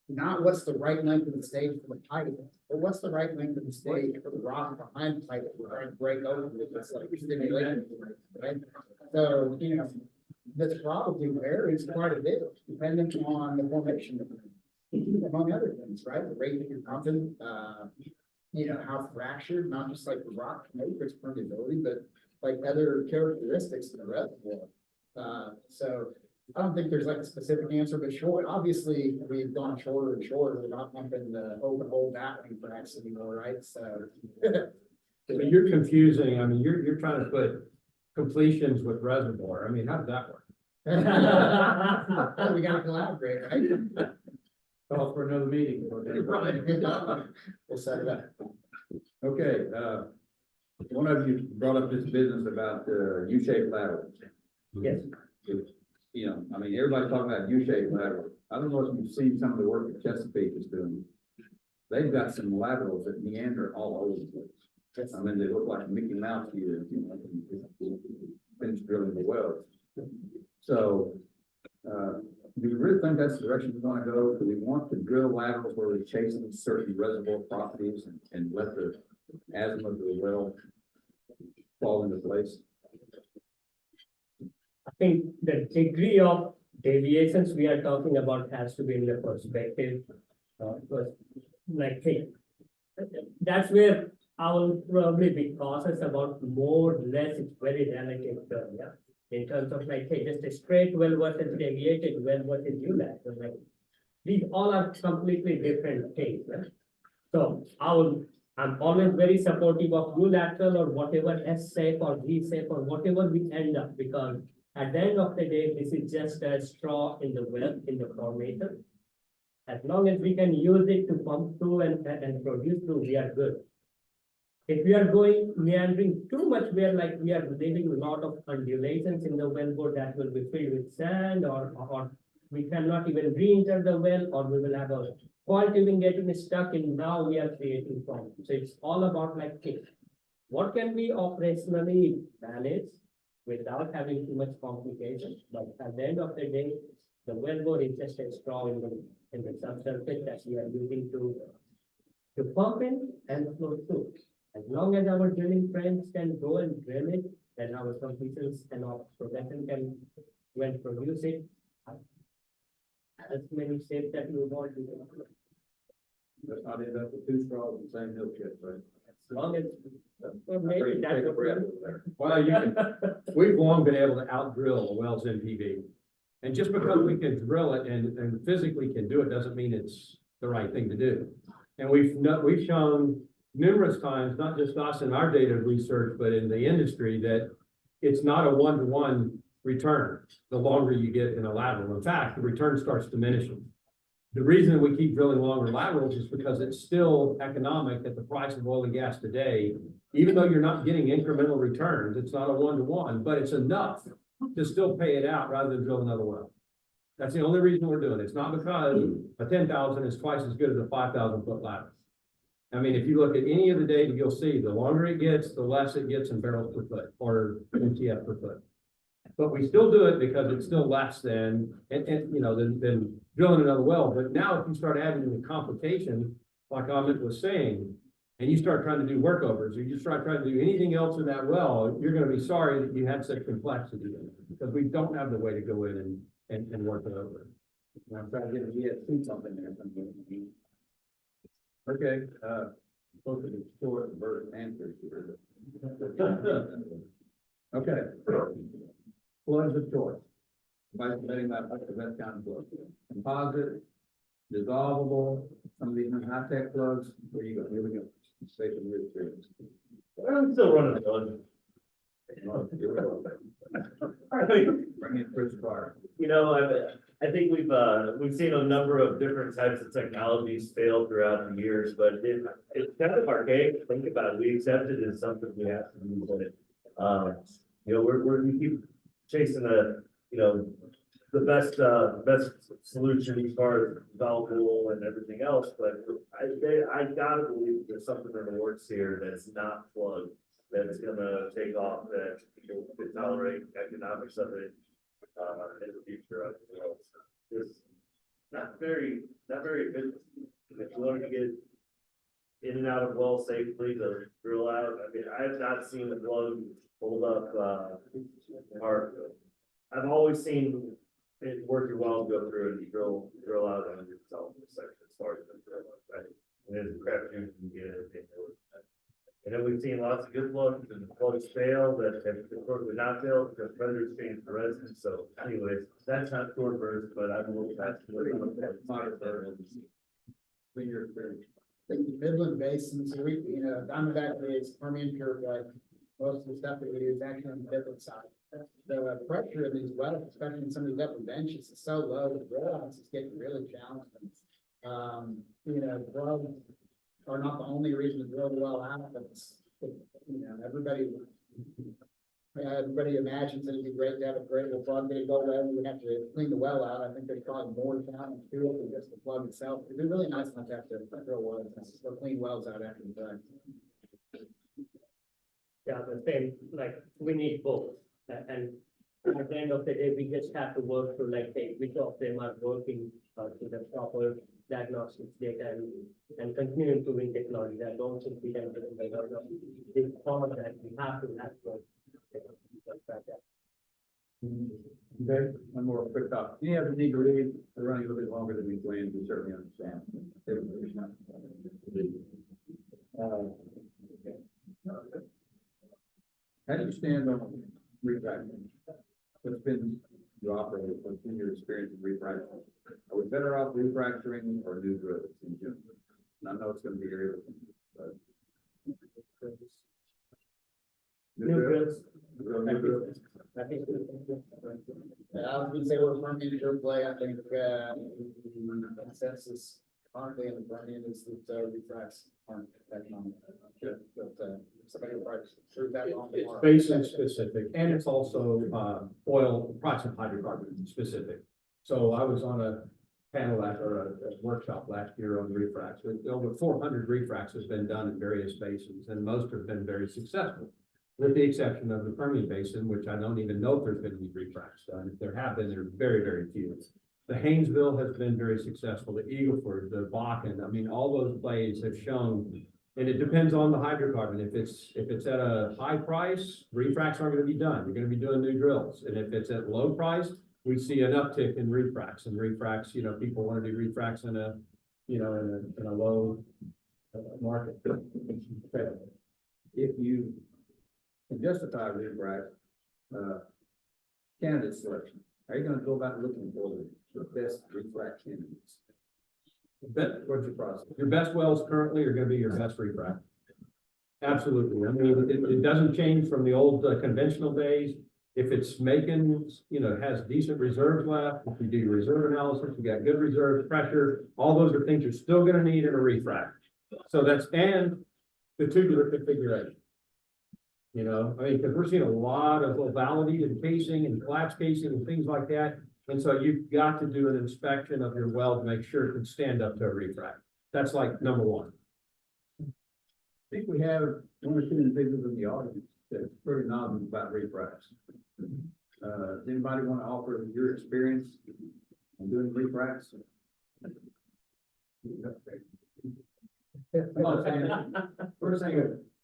not what's the right length of the stage for the pipe, but what's the right length of the stage for the rock behind the pipe that we're trying to break over with this like stimulation, right? So, you know, that's probably varies quite a bit depending on the formation of it, among other things, right? The rate that you're pumping, you know, how fractured, not just like the rock matrix permeability, but like other characteristics of the reservoir. So I don't think there's like a specific answer, but short, obviously we've gone shorter and shorter. We're not pumping the open hole vacuum fracs anymore, right? So. But you're confusing, I mean, you're trying to put completions with reservoir. I mean, how does that work? We gotta collaborate, right? Call for another meeting. We'll set it up. Okay, one of you brought up this business about U-shaped laterals. Yes. You know, I mean, everybody's talking about U-shaped laterals. I don't know if you've seen some of the work that Chesapeake is doing. They've got some laterals that meander all over the place. I mean, they look like Mickey Mouse here, you know, finish drilling the wells. So, do you really think that's the direction we want to go? Do we want to drill laterals where we're chasing certain reservoir properties and let the azimuth of the well fall into place? I think the degree of deviations we are talking about has to be in the perspective. Because, like, hey, that's where I will probably be cautious about more, less, it's very relative term, yeah. In terms of like, hey, just a straight well versus deviated well versus unilateral, like. These all are completely different things, right? So I'm always very supportive of unilateral or whatever S shape or V shape or whatever we end up, because at the end of the day, this is just a straw in the well, in the formator. As long as we can use it to pump through and produce through, we are good. If we are going meandering too much, where like we are leaving a lot of undulations in the wellbore that will be filled with sand, or we cannot even re-enter the well, or we will have a point even getting stuck in, now we are creating problems. So it's all about like, okay, what can we operationally manage without having too much complication? But at the end of the day, the wellbore is just a straw in the subsurface that we are using to pump in and flow through. As long as our drilling friends can go and drill it, then our completions and our production can, when produce it, as many shapes that you want to do. That's not it, that's the two straws in the same hill chip, right? As long as, well, maybe that's Take a what breath we- there. Well, we've long been able to outdrill a well's NPV. And just because we can drill it and physically can do it, doesn't mean it's the right thing to do. And we've shown numerous times, not just us in our data research, but in the industry, that it's not a one-to-one return the longer you get in a lateral. In fact, the return starts diminishing. The reason we keep drilling longer laterals is because it's still economic at the price of oil and gas today. Even though you're not getting incremental returns, it's not a one-to-one, but it's enough to still pay it out rather than drill another well. That's the only reason we're doing it. It's not because a 10,000 is twice as good as a 5,000 foot lateral. I mean, if you look at any of the data, you'll see the longer it gets, the less it gets in barrels per foot or MTF per foot. But we still do it because it's still less than, than drilling another well. But now if you start adding the complication, like Amit was saying, and you start trying to do workovers, or you start trying to do anything else in that well, you're gonna be sorry that you had such complexity in it, because we don't have the way to go in and work it over. I'm trying to get an ESP something there. Okay, supposed to be short and bird answers here. Okay. Floods of choice. By letting that, that's the best kind of flood. Composite, dissolvable, some of these new high-tech plugs. There you go, here we go. State of your experience. I'm still running on. Bring in Chris Clark. You know, I think we've seen a number of different types of technologies fail throughout the years, but it's kind of archaic to think about. We accept it as something we have to use in it. We keep chasing the best solution as far as developable and everything else, but I gotta believe there's something in the works here that's not plugged, that's gonna take off, that people can tolerate economics of it in the future. It's not very efficient. If you want to get in and out of wells safely, to drill out, I mean, I have not seen the plug hold up I've always seen it work your well, go through and drill out on yourself in a section as far as the drill, right? And there's a crap shoot you can get it. And then we've seen lots of good plugs and plugs fail that have historically not failed because predators change the residence. So anyways, that's not short burst, but I'm a little past. Your experience. The Midland Basin, so we, Diamondback is Permian pure play. Most of the stuff that we do is actually on the Midland side. The pressure in these wells, especially in some of these upper benches, is so low, the blowouts is getting really challenging. Wells are not the only reason to drill the well out, but everybody imagines it'd be great to have a great little plug, get it go away, we would have to clean the well out. I think there's probably more challenge to it than just the plug itself. It'd be really nice not to have to drill wells, or clean wells out after the fact. Yeah, the same, like, we need both. And at the end of the day, we just have to work through, like, hey, which of them are working to the proper diagnostics data and continue improving technology. I don't think we can do this form that we have to have. Okay, one more quick thought. Any other need to read? We're running a little bit longer than we planned, we certainly understand. How do you stand on refracting? What's been your operator, what's been your experience in refracting? Are we better off refractoring or new drills in general? And I know it's gonna be everything, but. New drills. New drills. I think. I was gonna say we're from New play, I think, consensus currently in the Permian is that, refracts aren't economic. But, somebody will probably prove that wrong. It's basin specific, and it's also, oil, process hydrocarbon specific. So I was on a panel or a workshop last year on refracts. Over 400 refracts has been done in various basins, and most have been very successful. With the exception of the Permian Basin, which I don't even know if there's been any refracts done. If there have been, they're very, very few. The Haynesville has been very successful, the Eagle Ford, the Bakken, I mean, all those plays have shown, and it depends on the hydrocarbon. If it's at a high price, refracts aren't gonna be done. You're gonna be doing new drills. And if it's at low price, we see an uptick in refracts, and refracts, people wanna do refracts in a, in a low market. If you can justify refract, candidate selection, how are you gonna go about looking for the best refract candidates? What's your process? Your best wells currently are gonna be your best refract. Absolutely. I mean, it doesn't change from the old conventional days. If it's making, has decent reserves left, if you do your reserve analysis, you got good reserves, pressure, all those are things you're still gonna need in a refract. So and the tubular configuration. Because we're seeing a lot of ovality and casing and collapse casing and things like that. And so you've got to do an inspection of your well to make sure it can stand up to a refract. That's like number one. I think we have one or two individuals in the audience that's pretty knowledgeable about refracts. Does anybody want to offer your experience on doing refracts? Come on, Sam. First thing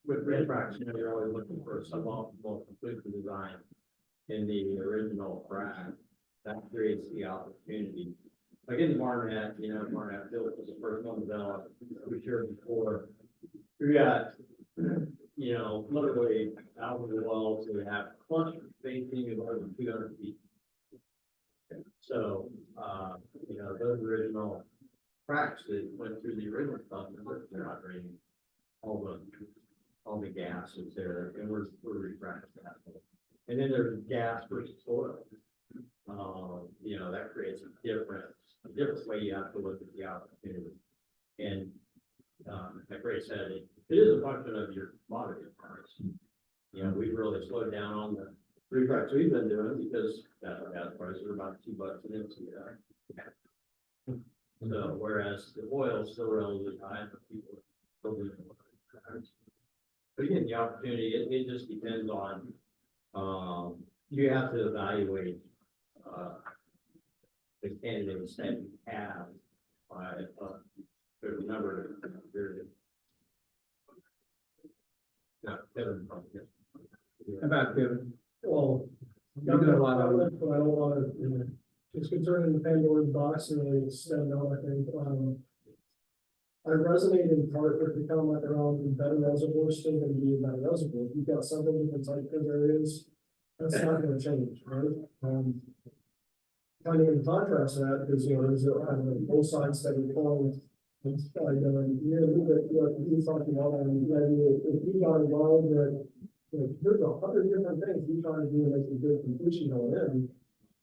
with refracts, you're always looking for a suboptimal completion design in the original frac. That creates the opportunity. Like in Barnett, Barnett Field was the first one developed, we shared before. We got, literally out of the wells, we have cluster spacing of over 200 feet. So, those original fracs that went through the original stuff, they're not draining all the gas is there, and we're refracting that. And then there's gas versus oil. That creates a different way you have to look at the opportunity. And like Ray said, it is a function of your commodity price. We've really slowed down on the refracts we've been doing because natural gas prices are about $2 an MCF. So whereas the oil is still relatively high, but people are still doing refracts. But again, the opportunity, it just depends on, you have to evaluate the candidates that you have by there's a number of various. Kevin, How about Kevin? Well, You do a lot of it. but I don't want to, it's concerning the Pandora's box and really stand out, I think. I resonate in part with the comment around better reservoirs still going to be a better reservoir. If you've got several different type of areas, that's not going to change, right? Kind of in contrast to that, because there's kind of both sides that are pulling. It's a little bit what he's talking about. If you got a well that there's 100 different things you're trying to do to make a good completion going in,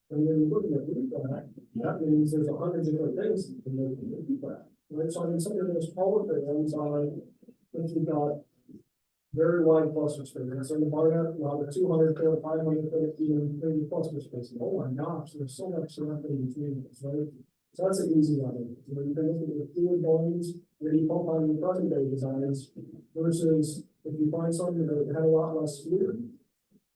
and then you're looking at refract, that means there's 100 different things you can make a good refract. Right, so some of those powerful ones are if you've got very wide cluster space. So in the Barnett, the 200 foot, 500 foot, even 30 cluster space. Oh my gosh, there's so much stuff in between this, right? So that's an easy one. You can look at the fluid volumes that you pump on your present day designs versus if you find something that had a lot less fluid,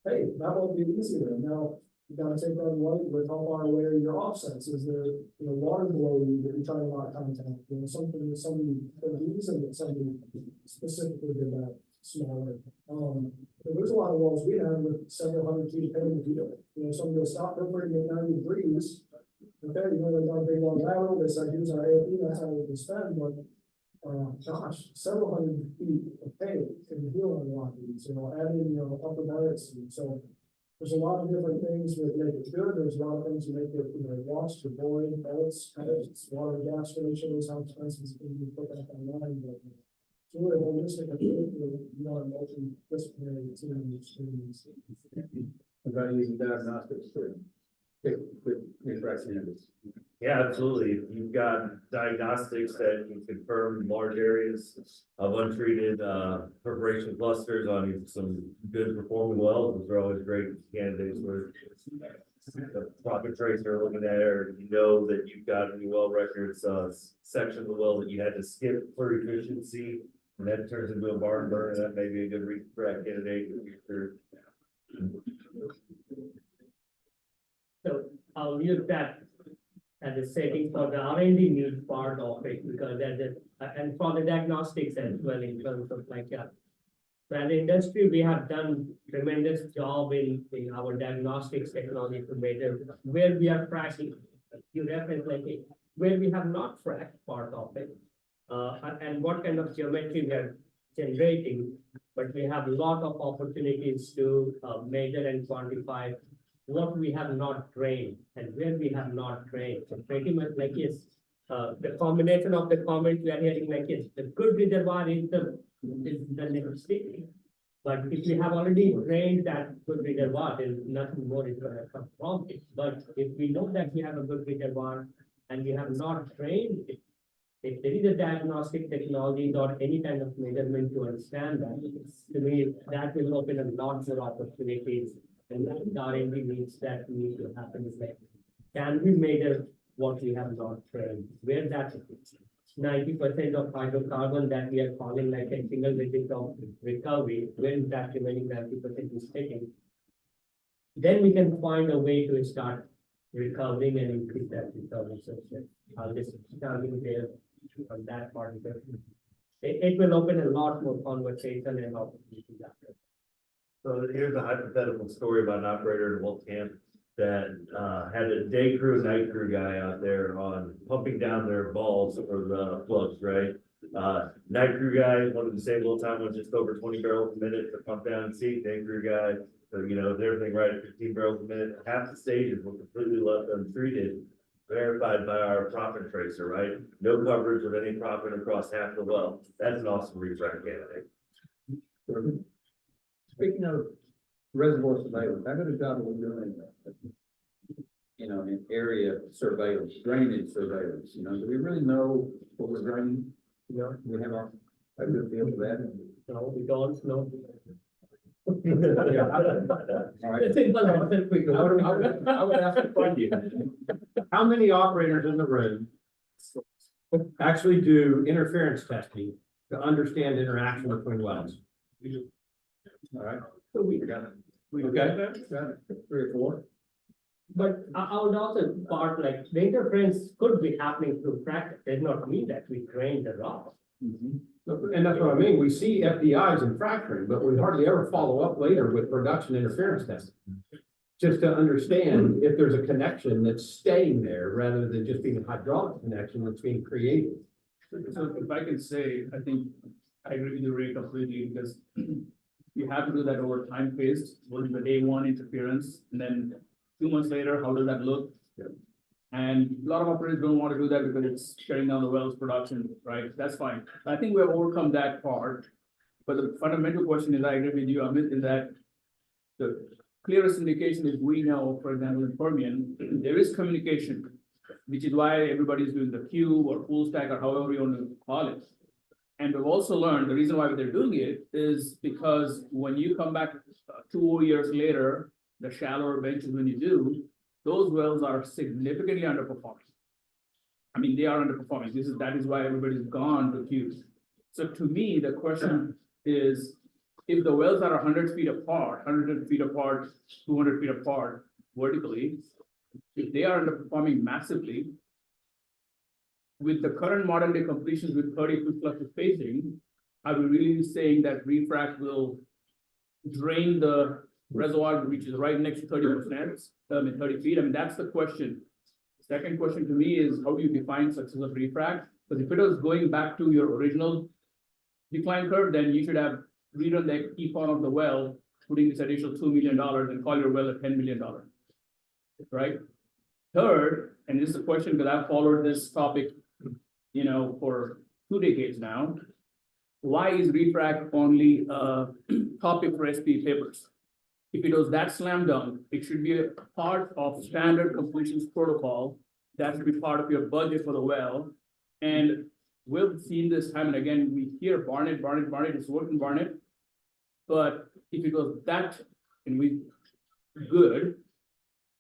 hey, that won't be easier. Now, you gotta take that light with how far away are your offsets. Is there, water below you that you're trying to not contact? Something that somebody, for a reason that somebody specifically did that smaller. There's a lot of wells we have with several hundred feet of pavement deal. Some of those stop perforating at 90 degrees. Okay, they're going to bring one lateral. They say, here's our AFE, that's how we can spend. But several hundred feet of pay in doing a lot of these, adding, upper diets, and so. There's a lot of different things that make it good, there's a lot of things that make it, wash, to void, pellets, water and gas ratios, how expensive it's going to be put back online, but. It's really holistic, I think, multidisciplinary teams. About using diagnostics for quick refraction index. Yeah, absolutely. If you've got diagnostics that can confirm large areas of untreated perforation clusters on some good performing wells, those are always great candidates for the profit tracer looking at it, or you know that you've got any well records, section of the well that you had to skip for efficiency, and that turns into a barn burner, that may be a good refrac candidate in the future. So I'll use that as a setting for the R&D need part of it, because and for the diagnostics as well, in terms of like, so as an industry, we have done tremendous job in our diagnostics technology to measure where we are fracking. You reference like where we have not fracked part of it, and what kind of geometry we are generating, but we have a lot of opportunities to measure and quantify what we have not trained and where we have not trained. So pretty much like the combination of the comments we are hearing like the good reservoir is the next thing. But if we have already trained that good reservoir, then nothing more is going to come from it. But if we know that we have a good reservoir and we have not trained it, if there is a diagnostic technology or any kind of measurement to understand that, to me, that will open a lot more opportunities. And the R&D needs that need to happen is like, can we measure what we have not trained? Where that 90% of hydrocarbon that we are calling like a single digit of recovery, where is that remaining 90% is taken? Then we can find a way to start recovering and increase that recovery. So I'll just starting there on that part of it. It will open a lot more conversation and opportunities after. So here's a hypothetical story about an operator in Wolf Camp that had a day crew, night crew guy out there on pumping down their balls for the plugs, right? Night crew guy wanted to save a little time on just over 20 barrels a minute to pump down and see. Day crew guy, so everything right at 15 barrels a minute. Half the stages were completely left untreated, verified by our proppant tracer, right? No coverage of any proppant across half the well. That's an awesome refrac candidate. Speaking of reservoir surveillance, how good a job are we doing? In area surveillance, drainage surveillance, do we really know what we're draining? We have a good feel for that. No, we don't know. Yeah. All right. I would ask a question. How many operators in the room actually do interference testing to understand interaction between wells? All right. So we Got it. Okay. Got it. 3 or 4. But I would also part like the interference could be happening through practice. Does not mean that we drain the rock. And that's what I mean. We see FDIs in fracturing, but we hardly ever follow up later with production interference testing. Just to understand if there's a connection that's staying there rather than just being a hydraulic connection that's being created. So if I can say, I think I agree with you Ray completely, because you have to do that over time phase, with the day one interference, and then 2 months later, how does that look? Yeah. And a lot of operators don't want to do that because it's shutting down the well's production, right? That's fine. I think we have overcome that part. But the fundamental question is, I agree with you, Amit, in that the clearest indication is we know, for example, in Permian, there is communication, which is why everybody's doing the cube or full stack or however you want to call it. And we've also learned the reason why they're doing it is because when you come back 2 years later, the shallower benches, when you do, those wells are significantly underperforming. I mean, they are underperforming. That is why everybody's gone to cubes. So to me, the question is, if the wells are 100 feet apart, 100 feet apart, 200 feet apart vertically, if they are underperforming massively, with the current modern day completions with 30 foot plus spacing, are we really saying that refrac will drain the reservoir, which is right next to 30 feet? I mean, that's the question. Second question to me is, how do you define success of refrac? Because if it was going back to your original decline curve, then you should have rerun the econ of the well, putting this additional $2 million and call your well a $10 million. Right? Third, and this is a question because I've followed this topic, for 2 decades now. Why is refrac only a topic for SP papers? If it was that slam dunk, it should be a part of standard completions protocol. That should be part of your budget for the well. And we've seen this time and again, we hear Barnett, it's working Barnett. But if it was that, and we good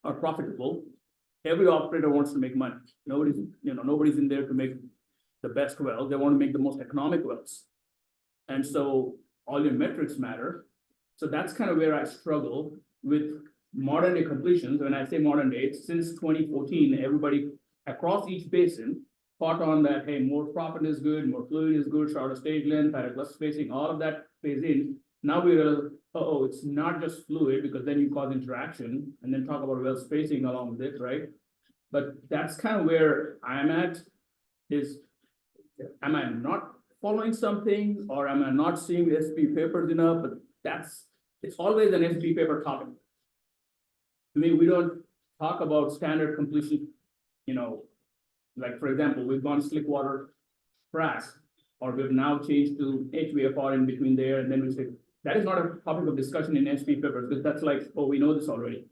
or profitable, every operator wants to make money. Nobody's in there to make the best well. They want to make the most economic wells. And so all your metrics matter. So that's kind of where I struggle with modern day completions. When I say modern day, it's since 2014, everybody across each basin fought on that, hey, more proppant is good, more fluid is good, shorter stage length, better cluster spacing, all of that plays in. Now we realize, it's not just fluid because then you cause interaction and then talk about well spacing along with it, right? But that's kind of where I'm at is, am I not following something or am I not seeing the SP papers enough? But it's always an SP paper topic. I mean, we don't talk about standard completion, like for example, we've gone slick water frac, or we've now changed to HVFR in between there, and then we say, that is not a topic of discussion in SP papers, because that's like, we know this already.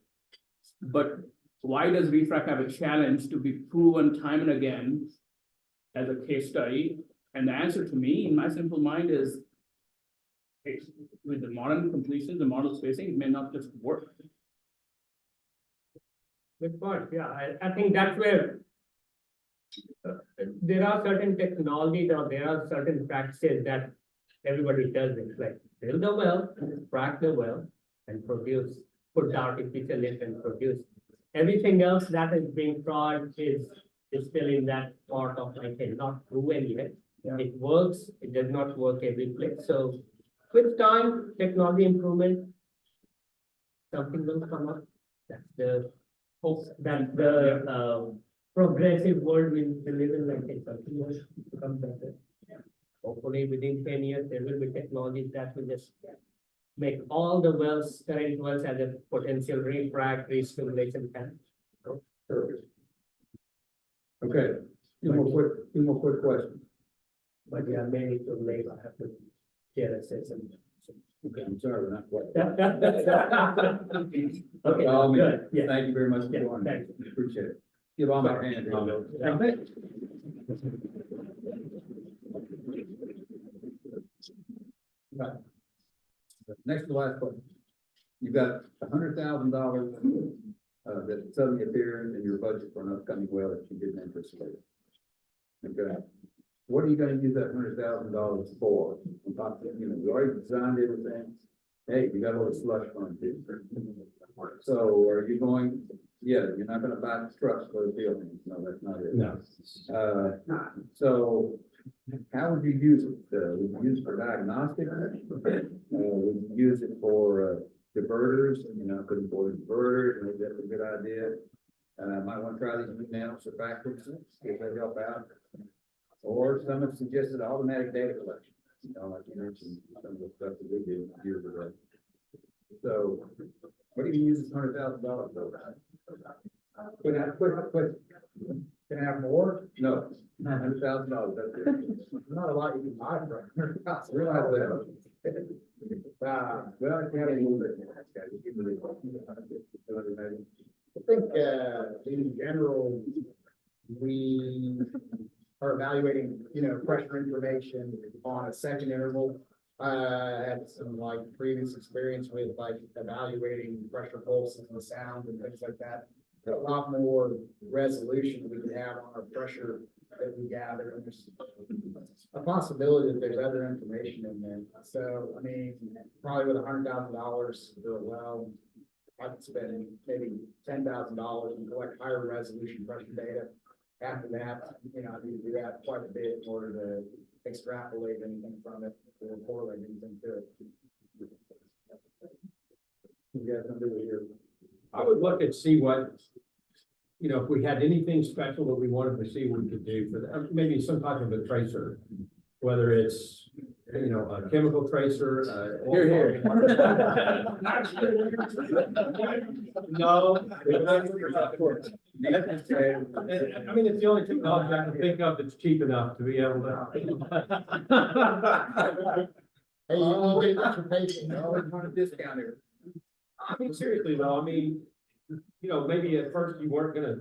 But why does refrac have a challenge to be proven time and again as a case study? And the answer to me, in my simple mind, is with the modern completions, the model spacing, it may not just work. Good point, yeah, I think that's where there are certain technologies or there are certain practices that everybody does it, like drill the well, frack the well, and put the artificial lift and produce. Everything else that is being tried is still in that part of like not proven yet. Yeah. It works, it does not work every place. So with time, technology improvement, something will come up. That's the hope that the progressive world will live in, like something will become better. Hopefully within 10 years, there will be technologies that will just make all the wells, current wells as a potential refrac, re-stimulation can. Okay, two more quick questions. But yeah, maybe too late, I have to share a session. Okay, I'm sorry, we're not quite. Okay, By all means, good, yeah. Thank you very much for Yeah, joining. thank Appreciate it. Give all my hand. Right. Next to the last question. You've got $100,000 that suddenly appears in your budget for an upcoming well that you didn't anticipate. Okay. What are you gonna use that $100,000 for? On top of, you already designed everything. Hey, you got a little slush fund too. So are you going, you're not gonna buy trucks for the field. No, that's not it. No. So how would you use it? Would you use it for diagnostic? Would you use it for diverters? Couldn't afford diverters, maybe that's a good idea. Might want to try these new nanosurfactants, see if they help out. Or some have suggested automatic data collection, like you mentioned, some of the stuff that we did years ago. So what do you use this $100,000 for? Can I have more? No, $100,000, that's it. Not a lot you can buy from. Realize that. Well, if you have a little bit more, guys, you can really. I think, in general, we are evaluating, pressure information on a second interval. I had some previous experience with evaluating pressure pulses and sound and things like that. A lot more resolution we can have on our pressure that we gather. And there's a possibility that there's other information in there. So, I mean, probably with $100,000 for a well, I could spend maybe $10,000 and collect higher resolution pressure data. After that, I need to do that quite a bit in order to extrapolate anything from it or correlate anything to it. You got something to do with your. I would look and see what you know, if we had anything special that we wanted to see, we could do for that, maybe some type of a tracer. Whether it's, you know, a chemical tracer, Here, No. I mean, it's the only technology I can think of that's cheap enough to be able to. Hey, you get extra patient, I always want a discount here. I mean, seriously though, I mean, you know, maybe at first you were gonna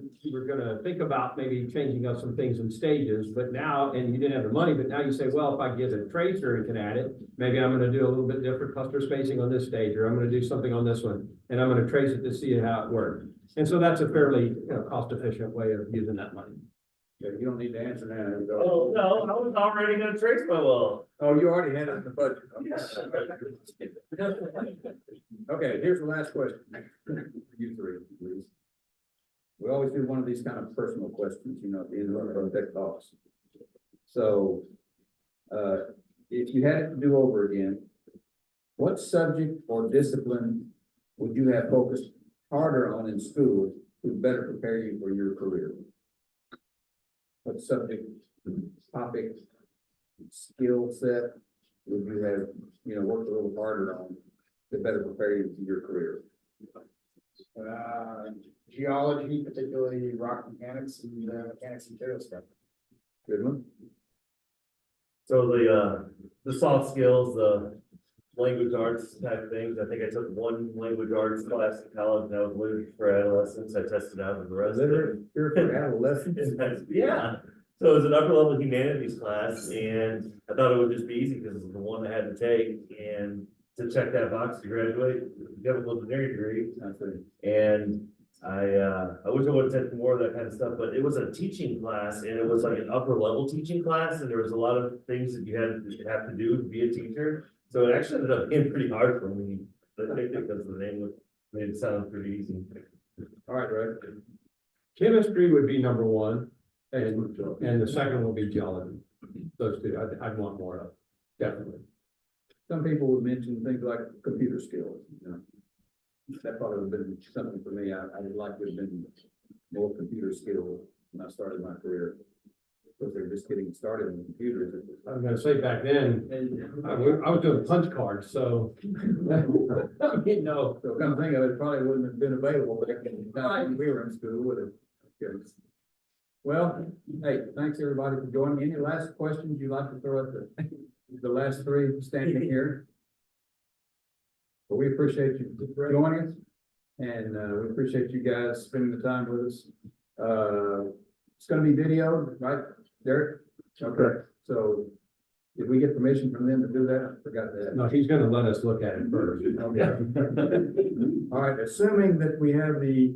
think about maybe changing up some things in stages, but now, and you didn't have the money, but now you say, well, if I get a tracer and can add it, maybe I'm gonna do a little bit different cluster spacing on this stage, or I'm gonna do something on this one, and I'm gonna trace it to see how it works. And so that's a fairly, you know, cost efficient way of using that money. Okay, you don't need to answer now. Oh, no, I was already gonna trace my well. Oh, you already had it in the budget. Okay, here's the last question. You three, please. We always do one of these kind of personal questions, you know, at the end of our ProTech talks. So, if you had it to do over again, what subject or discipline would you have focused harder on in school to better prepare you for your career? What subject, topic, skill set would you have, you know, worked a little harder on to better prepare you for your career? Geology, particularly rock mechanics and mechanics and material stuff. Good one. So the soft skills, the language arts type things, I think I took one language arts class in college, and that was literature for adolescents. I tested out with the rest of it. Literature for adolescents. Yeah, so it was an upper level humanities class, and I thought it would just be easy because it was the one I had to take, and to check that box to graduate, chemical engineering degree. And I wish I would have taken more of that kind of stuff, but it was a teaching class, and it was like an upper level teaching class, and there was a lot of things that you have to do to be a teacher. So it actually ended up being pretty hard for me, but I think because the name made it sound pretty easy. All right, right. Chemistry would be number one, and the second will be geology. Those two, I'd want more of, definitely. Some people would mention things like computer skills, you know. That probably would have been something for me. I would like to have been more computer skilled when I started my career. Because they're just getting started in computers. I was gonna say back then, I was doing punch cards, so. You know, So come to think of it, probably wouldn't have been available back in the time when we were in school, would it? Good. Well, hey, thanks everybody for joining. Any last questions you'd like to throw at the last three standing here? But we appreciate you joining us, and we appreciate you guys spending the time with us. It's gonna be video, right, Derek? Okay, so did we get permission from them to do that? I forgot that. no, he's gonna let us look at it first. Okay. All right, assuming that we have the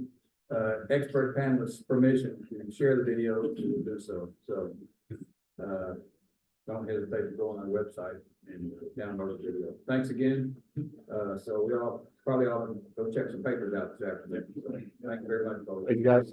expert panelists' permission to share the video, we will do so. So don't hesitate to go on our website and download the video. Thanks again. So we all probably all go check some papers out this afternoon. So, thank you very much, folks. Thank you, guys.